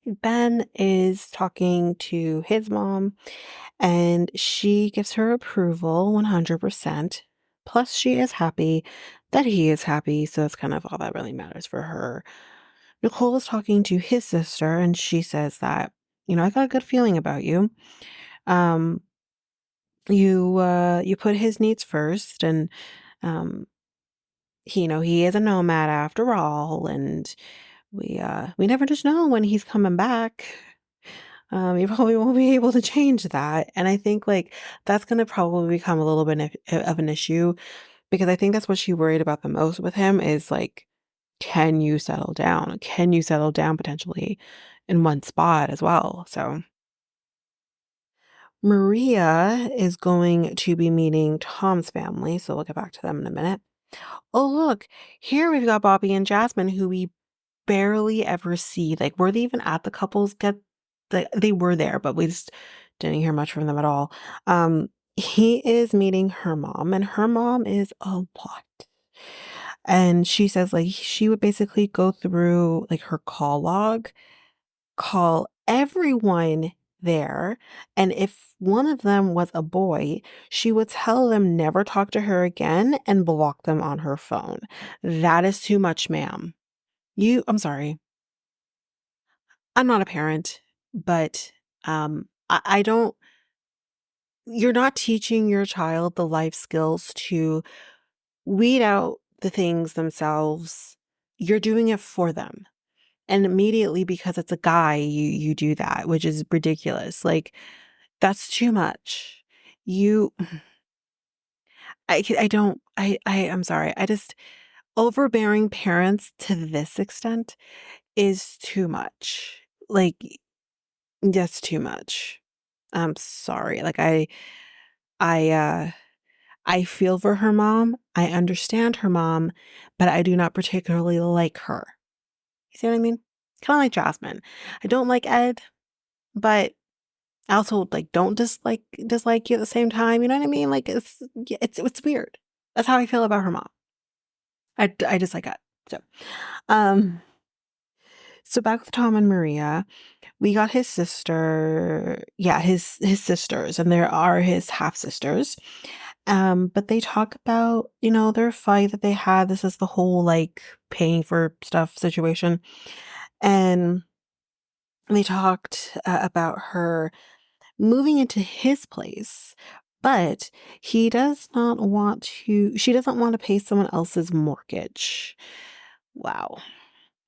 Ben is talking to his mom and she gives her approval 100%. Plus, she is happy that he is happy. So that's kind of all that really matters for her. Nicole is talking to his sister and she says that, I got a good feeling about you. Um, you put his needs first and um he is a nomad after all, and we never just know when he's coming back. You probably won't be able to change that. And I think like that's going to probably become a little bit of an issue because I think that's what she worried about the most with him is like, can you settle down? Can you settle down potentially in one spot as well? So Maria is going to be meeting Tom's family. So we'll get back to them in a minute. Oh, look, here we've got Bobby and Jasmine, who we barely ever see. Like, were they even at the couples get they were there, but we just didn't hear much from them at all. He is meeting her mom, and her mom is a lot. And she says like she would basically go through like her call log, call everyone there, and if one of them was a boy, she would tell them never talk to her again and block them on her phone. That is too much, ma'am. I'm sorry. I'm not a parent, but I don't, you're not teaching your child the life skills to weed out the things themselves. You're doing it for them. And immediately because it's a guy, you do that, which is ridiculous. Like, that's too much. You I don't I'm sorry. I just overbearing parents to this extent is too much. Like, that's too much. I'm sorry. Like, I, uh, I feel for her mom. I understand her mom, but I do not particularly like her. You see what I mean? Kinda like Jasmine. I don't like Ed, but I also, like, don't dislike you at the same time, you know what I mean? Like, it's weird. That's how I feel about her mom. I dislike Ed. So, um, so back with Tom and Maria. We got his sister, yeah, his sisters, and there are his half sisters. But they talk about, their fight that they had. This is the whole like paying for stuff situation. And they talked about her moving into his place, but she doesn't want to pay someone else's mortgage. Wow.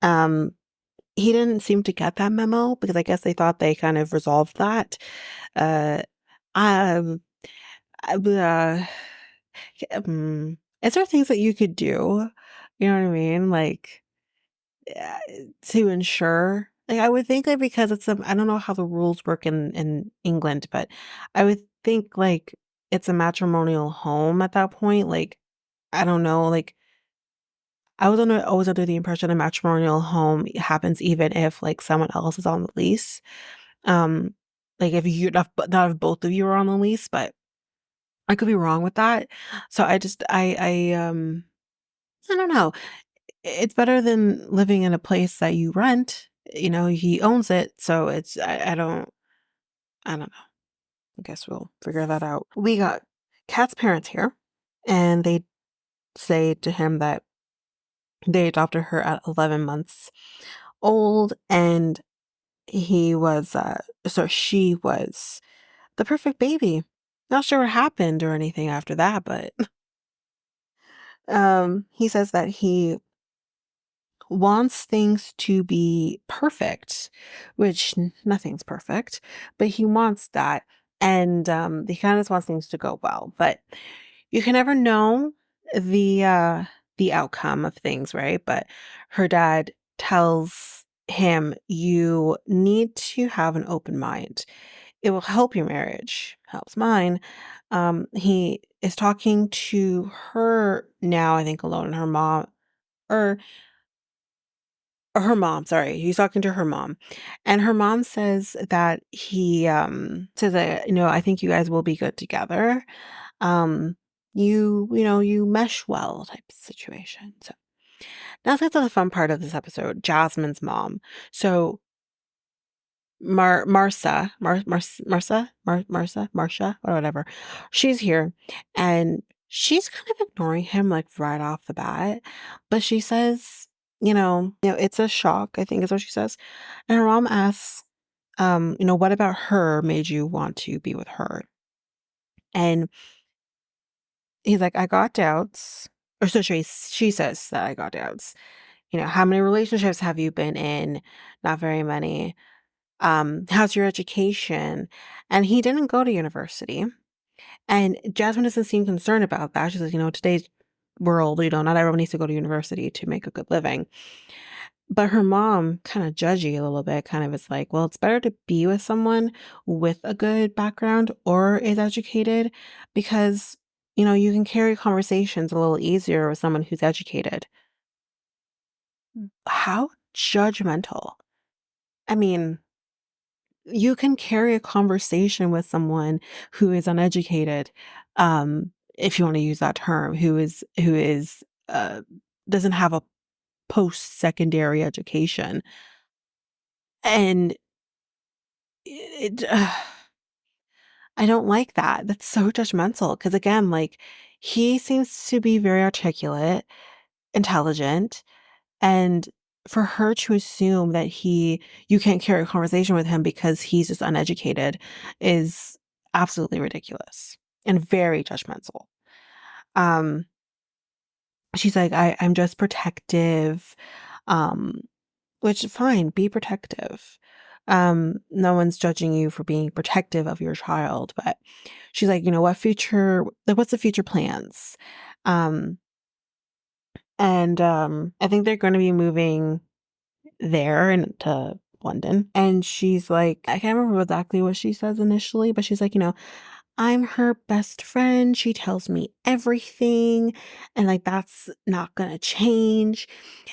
Um, he didn't seem to get that memo because I guess they thought they kind of resolved that. Uh, um, uh, is there things that you could do? You know what I mean? Like, uh, to ensure. Like, I would think that because I don't know how the rules work in England, but I would think like it's a matrimonial home at that point. Like, I don't know. Like, I was always under the impression a matrimonial home happens even if like someone else is on the lease. Um, like if you not if both of you are on the lease, but I could be wrong with that. So I don't know. It's better than living in a place that you rent. He owns it, so I don't know. I guess we'll figure that out. We got Kat's parents here, and they say to him that they adopted her at 11 months old, and she was the perfect baby. Not sure what happened or anything after that, but he says that he wants things to be perfect, which nothing's perfect, but he wants that. And he kind of just wants things to go well. But you can never know the uh the outcome of things, right? But her dad tells him you need to have an open mind. It will help your marriage, helps mine. He is talking to her now, I think alone, and her mom, or her mom, sorry. He's talking to her mom. And her mom says that he says that, I think you guys will be good together. Um you mesh well type of situation. So now let's get to the fun part of this episode, Jasmine's mom. So Marcia, or whatever. She's here, and she's kind of ignoring him like right off the bat. But she says, it's a shock, I think is what she says. And her mom asks, what about her made you want to be with her? And he's like, I got doubts. Or so she says that I got doubts. How many relationships have you been in? Not very many. How's your education? And he didn't go to university. And Jasmine doesn't seem concerned about that. She says, today's world, not everyone needs to go to university to make a good living. But her mom, kind of judgy a little bit, kind of is like, well, it's better to be with someone with a good background or is educated because, you can carry conversations a little easier with someone who's educated. How judgmental. I mean, you can carry a conversation with someone who is uneducated, if you want to use that term, who is doesn't have a post-secondary education. And I don't like that. That's so judgmental because again, like he seems to be very articulate, intelligent, and for her to assume that you can't carry a conversation with him because he's just uneducated is absolutely ridiculous and very judgmental. Um, she's like, I'm just protective. Um, which fine, be protective. No one's judging you for being protective of your child, but she's like, what's the future plans? Um, and I think they're going to be moving there into London. And she's like, I can't remember exactly what she says initially, but she's like, I'm her best friend. She tells me everything. And like, that's not going to change.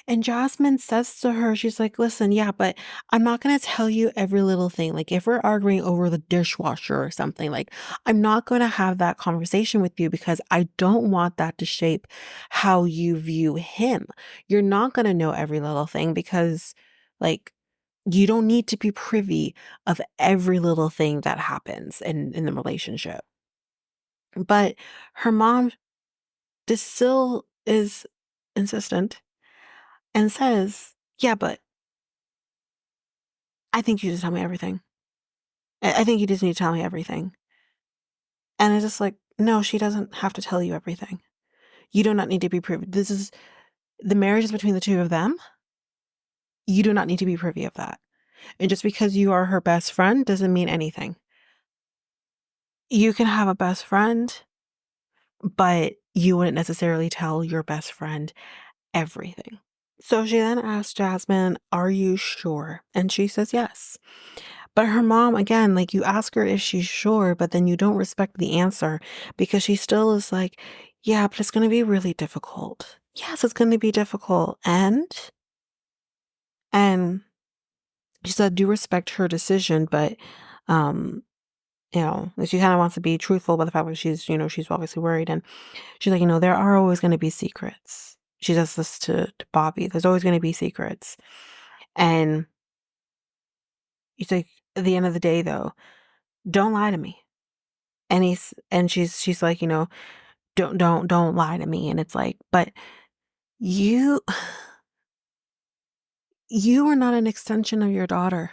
And Jasmine says to her, she's like, listen, yeah, but I'm not going to tell you every little thing. Like, if we're arguing over the dishwasher or something, like, I'm not going to have that conversation with you because I don't want that to shape how you view him. You're not going to know every little thing because, like, you don't need to be privy of every little thing that happens in the relationship. But her mom just still is insistent and says, yeah, but I think you just tell me everything. I think you just need to tell me everything. And it's just like, no, she doesn't have to tell you everything. You do not need to be privy. This is the marriage is between the two of them. You do not need to be privy of that. And just because you are her best friend doesn't mean anything. You can have a best friend, but you wouldn't necessarily tell your best friend everything. So she then asked Jasmine, are you sure? And she says yes. But her mom, again, like you ask her if she's sure, but then you don't respect the answer because she still is like, yeah, but it's going to be really difficult. Yes, it's going to be difficult. And she said, do respect her decision, but, um, she kind of wants to be truthful about the fact that she's obviously worried. And she's like, there are always going to be secrets. She does this to Bobby. There's always going to be secrets. And he's like, at the end of the day, though, don't lie to me. and she's like, don't lie to me, and it's like, but you you are not an extension of your daughter.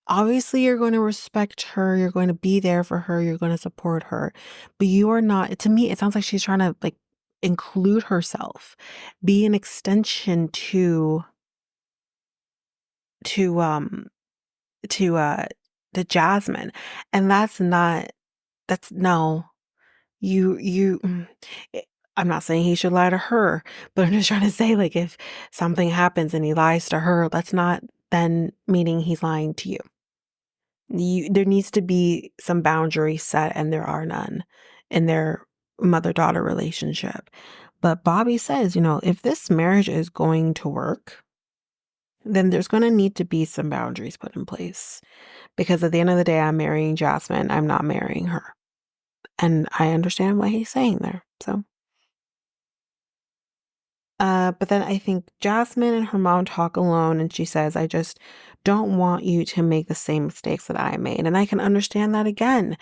Obviously, you're going to respect her, you're going to be there for her, you're going to support her, but you are not, to me, it sounds like she's trying to, like, include herself, be an extension to, to, uh to Jasmine, and that's no. Eh, I'm not saying he should lie to her, but I'm just trying to say, like, if something happens and he lies to her, that's not then meaning he's lying to you. There needs to be some boundaries set, and there are none in their mother-daughter relationship. But Bobby says, if this marriage is going to work, then there's gonna need to be some boundaries put in place. Because at the end of the day, I'm marrying Jasmine, I'm not marrying her. And I understand what he's saying there. So, but then I think Jasmine and her mom talk alone, and she says, I just don't want you to make the same mistakes that I made. And I can understand that again.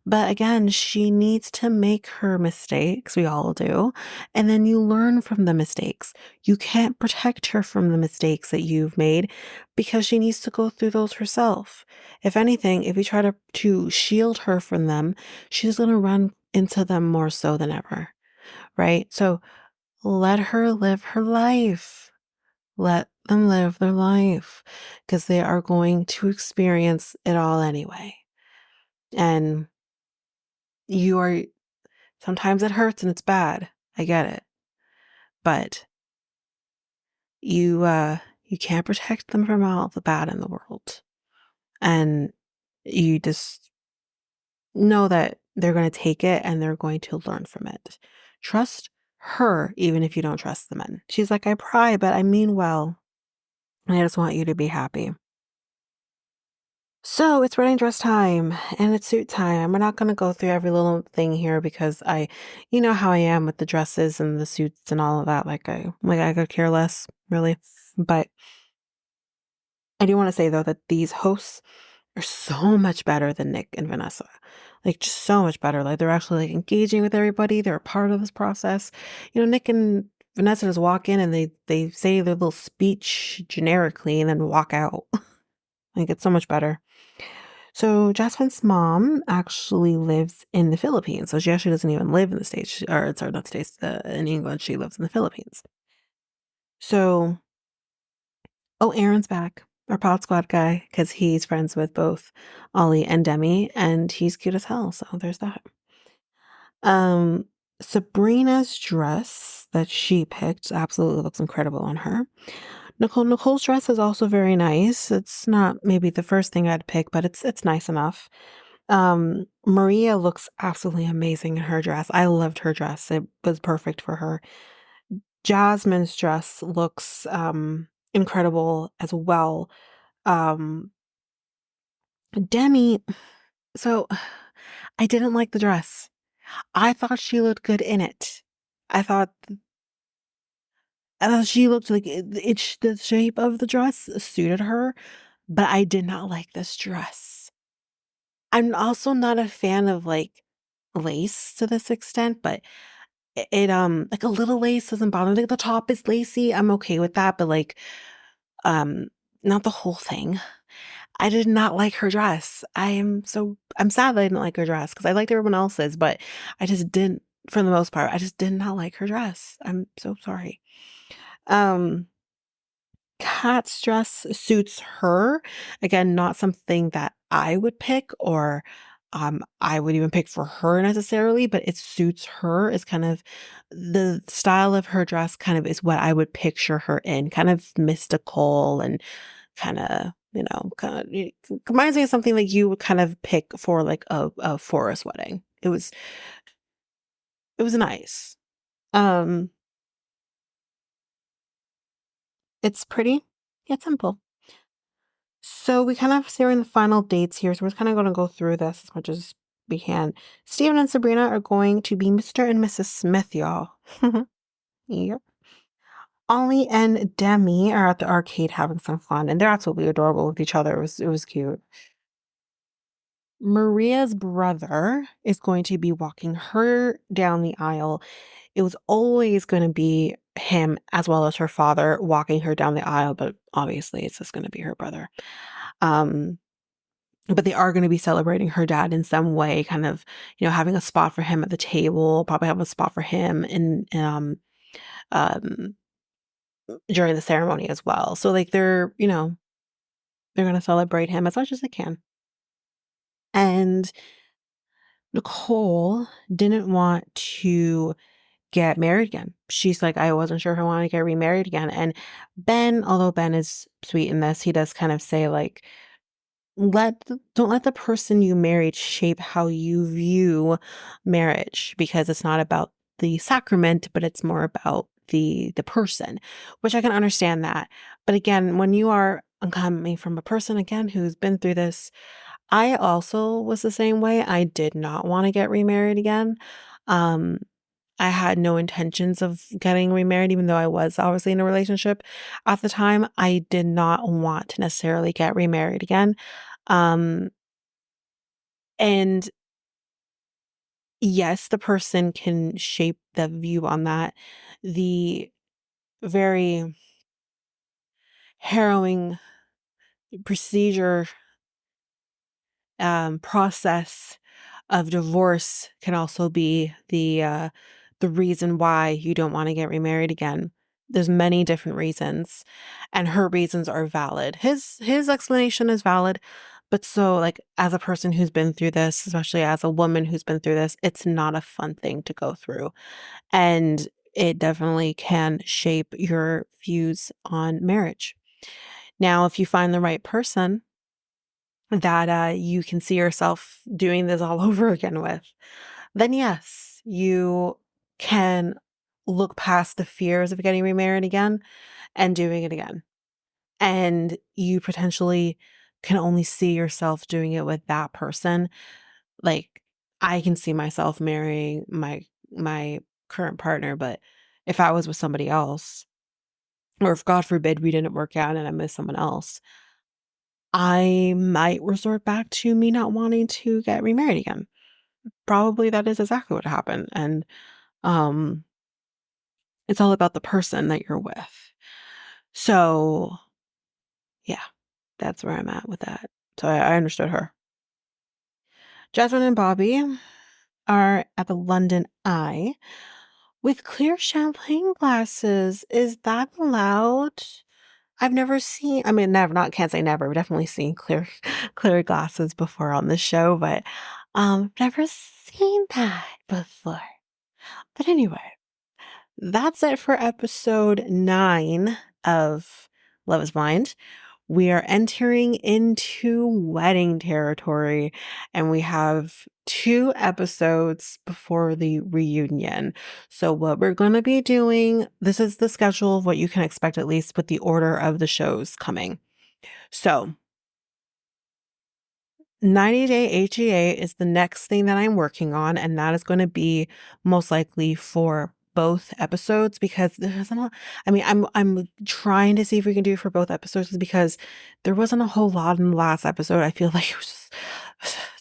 But again, she needs to make her mistakes. We all do. And then you learn from the mistakes. You can't protect her from the mistakes that you've made because she needs to go through those herself. If anything, if you try to shield her from them, she's going to run into them more so than ever. Right? So let her live her life. Let them live their life because they are going to experience it all anyway. And you are, sometimes it hurts and it's bad. I get it. But you can't protect them from all the bad in the world. And you just know that they're going to take it and they're going to learn from it. Trust her even if you don't trust the men. She's like, I pry, but I mean well. And I just want you to be happy. So it's wedding dress time and it's suit time. We're not going to go through every little thing here because you know how I am with the dresses and the suits and all of that. Like I could care less, really. But I do want to say though that these hosts are so much better than Nick and Vanessa. Like just so much better. Like they're actually like engaging with everybody. They're a part of this process. Nick and Vanessa just walk in and they say their little speech generically and then walk out. Like it's so much better. So Jasmine's mom actually lives in the Philippines. So she actually doesn't even live in the States, or sorry, not the States, in England. She lives in the Philippines. So, oh, Aaron's back, our Pod Squad guy, because he's friends with both Ollie and Demi, and he's cute as hell. So there's that. Um, Sabrina's dress that she picked absolutely looks incredible on her. Nicole's dress is also very nice. It's not maybe the first thing I'd pick, but it's nice enough. Maria looks absolutely amazing in her dress. I loved her dress. It was perfect for her. Jasmine's dress looks incredible as well. Um Demi, so I didn't like the dress. I thought she looked good in it. I thought she looked like the shape of the dress suited her, but I did not like this dress. I'm also not a fan of like lace to this extent, but like a little lace doesn't bother me. Like the top is lacy, I'm okay with that, but like, um, not the whole thing. I did not like her dress. I'm sad that I didn't like her dress because I liked everyone else's, but I just didn't, for the most part, I just did not like her dress. I'm so sorry. Um, Kat's dress suits her. Again, not something that I would pick or I would even pick for her necessarily, but it suits her. Is kind of the style of her dress kind of is what I would picture her in, kind of mystical and kind of reminds me of something like you would kind of pick for like a forest wedding. It was nice. Um, it's pretty, yet simple. So we kind of see we're in the final dates here. So we're kind of going to go through this as much as we can. Steven and Sabrina are going to be Mr. and Mrs. Smith, y'all. Yep. Ollie and Demi are at the arcade having some fun, and they're absolutely adorable with each other. It was cute. Maria's brother is going to be walking her down the aisle. It was always gonna be him as well as her father walking her down the aisle, but obviously it's just gonna be her brother. Um, but they are gonna be celebrating her dad in some way, kind of, having a spot for him at the table, probably have a spot for him in, um, during the ceremony as well. So, like, they're gonna celebrate him as much as they can. And Nicole didn't want to get married again. She's like, "I wasn't sure if I wanted to get remarried again." And Ben, although Ben is sweet in this, he does kind of say, like, don't let the person you married shape how you view marriage, because it's not about the sacrament, but it's more about the person, which I can understand that. But again, when you are coming from a person again who's been through this, I also was the same way. I did not want to get remarried again. Um, I had no intentions of getting remarried, even though I was obviously in a relationship at the time. I did not want to necessarily get remarried again. Um, and yes, the person can shape the view on that. The very harrowing procedure, process of divorce can also be the reason why you don't want to get remarried again. There's many different reasons, and her reasons are valid. His explanation is valid, but so, like, as a person who's been through this, especially as a woman who's been through this, it's not a fun thing to go through, and it definitely can shape your views on marriage. Now, if you find the right person that you can see yourself doing this all over again with, then yes, you can look past the fears of getting remarried again and doing it again. And you potentially can only see yourself doing it with that person. Like, I can see myself marrying my current partner, but if I was with somebody else, or if God forbid we didn't work out and I'm with someone else, I might resort back to me not wanting to get remarried again. Probably that is exactly what happened. And um it's all about the person that you're with. So yeah, that's where I'm at with that. So I understood her. Jasmine and Bobby are at the London Eye with clear champagne glasses. Is that allowed? I've never seen, I mean, never, not, can't say never, I've definitely seen clear, clear glasses before on the show, but, never seen that before. But anyway, that's it for episode 9 of Love is Blind. We are entering into wedding territory, and we have 2 episodes before the reunion. So what we're going to be doing, this is the schedule of what you can expect, at least with the order of the shows coming. So 90 Day HEA is the next thing that I'm working on, and that is going to be most likely for both episodes, because there's not, I mean, I'm trying to see if we can do it for both episodes, because there wasn't a whole lot in the last episode. I feel like it was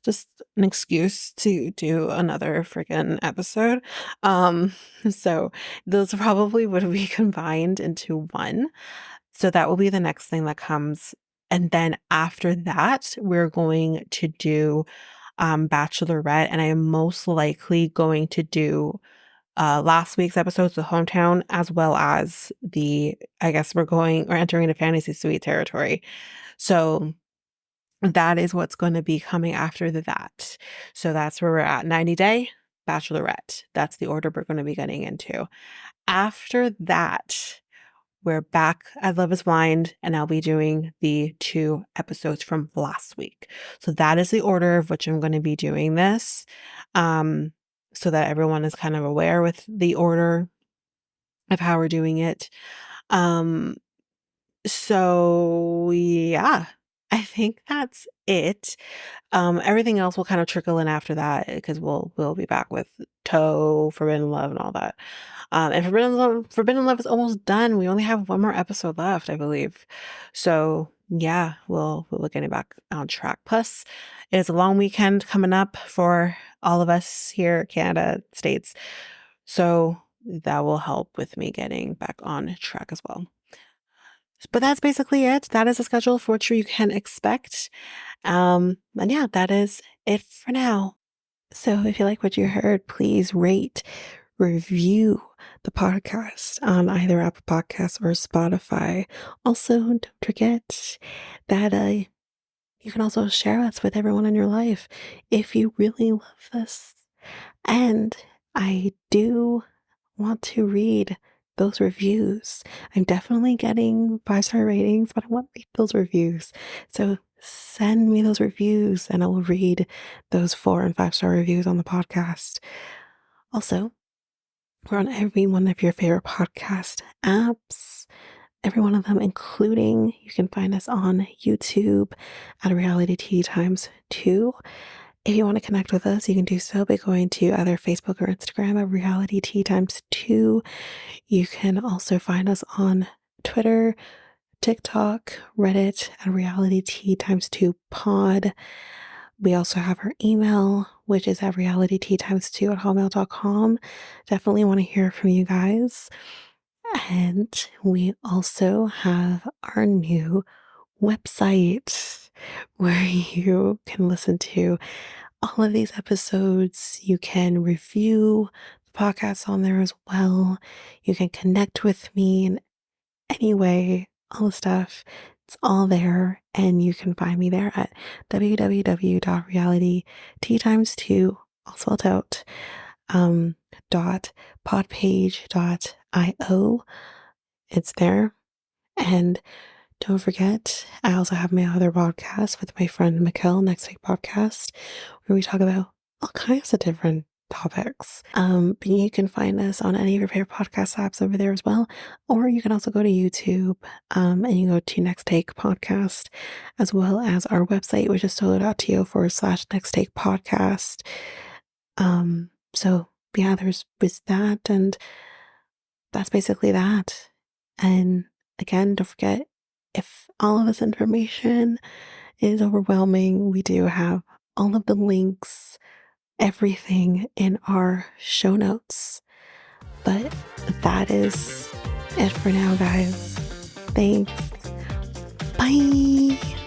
just an excuse to do another freaking episode. Um, so those probably would be combined into one. So that will be the next thing that comes. And then after that, we're going to do Bachelorette, and I am most likely going to do last week's episodes, the hometown, as well as I guess we're entering into fantasy suite territory. So that is what's going to be coming after that. So that's where we're at. 90 Day, Bachelorette. That's the order we're going to be getting into. After that, we're back at Love is Blind, and I'll be doing the 2 episodes from last week. So that is the order of which I'm going to be doing this, so that everyone is kind of aware with the order of how we're doing it. Um, so yeah, I think that's it. Everything else will kind of trickle in after that because we'll be back with Toe, Forbidden Love, and all that. And Forbidden Love is almost done. We only have one more episode left, I believe. So yeah, we'll be getting back on track. Plus, it is a long weekend coming up for all of us here, Canada, States. So that will help with me getting back on track as well. But that's basically it. That is a schedule for what you can expect. And yeah, that is it for now. So if you like what you heard, please rate, review the podcast on either Apple Podcasts or Spotify. Also, don't forget that you can also share us with everyone in your life if you really love this. And I do want to read those reviews. I'm definitely getting 5-star ratings, but I want to read those reviews. So send me those reviews and I will read those 4 and 5-star reviews on the podcast. Also, we're on every one of your favorite podcast apps, every one of them, including you can find us on YouTube at Reality Tea Times 2. If you want to connect with us, you can do so by going to either Facebook or Instagram at Reality Tea Times 2. You can also find us on Twitter, TikTok, Reddit at Reality Tea Times 2 Pod. We also have our email, which is at realityteatimes2 at hotmail.com. Definitely want to hear from you guys. And we also have our new website where you can listen to all of these episodes. You can review the podcast on there as well. You can connect with me in any way, all the stuff. It's all there. And you can find me there at www.realityteatimes2, all spelled out, .podpage.io. It's there. And don't forget, I also have my other podcast with my friend Mikkel, Next Take Podcast, where we talk about all kinds of different topics. But you can find us on any of your favorite podcast apps over there as well. Or you can also go to YouTube and you go to Next Take Podcast, as well as our website, which is solo.to/Next Take Podcast. So yeah, there's that, and that's basically that. And again, don't forget, if all of this information is overwhelming, we do have all of the links, everything in our show notes. But that is it for now, guys. Thanks. Bye.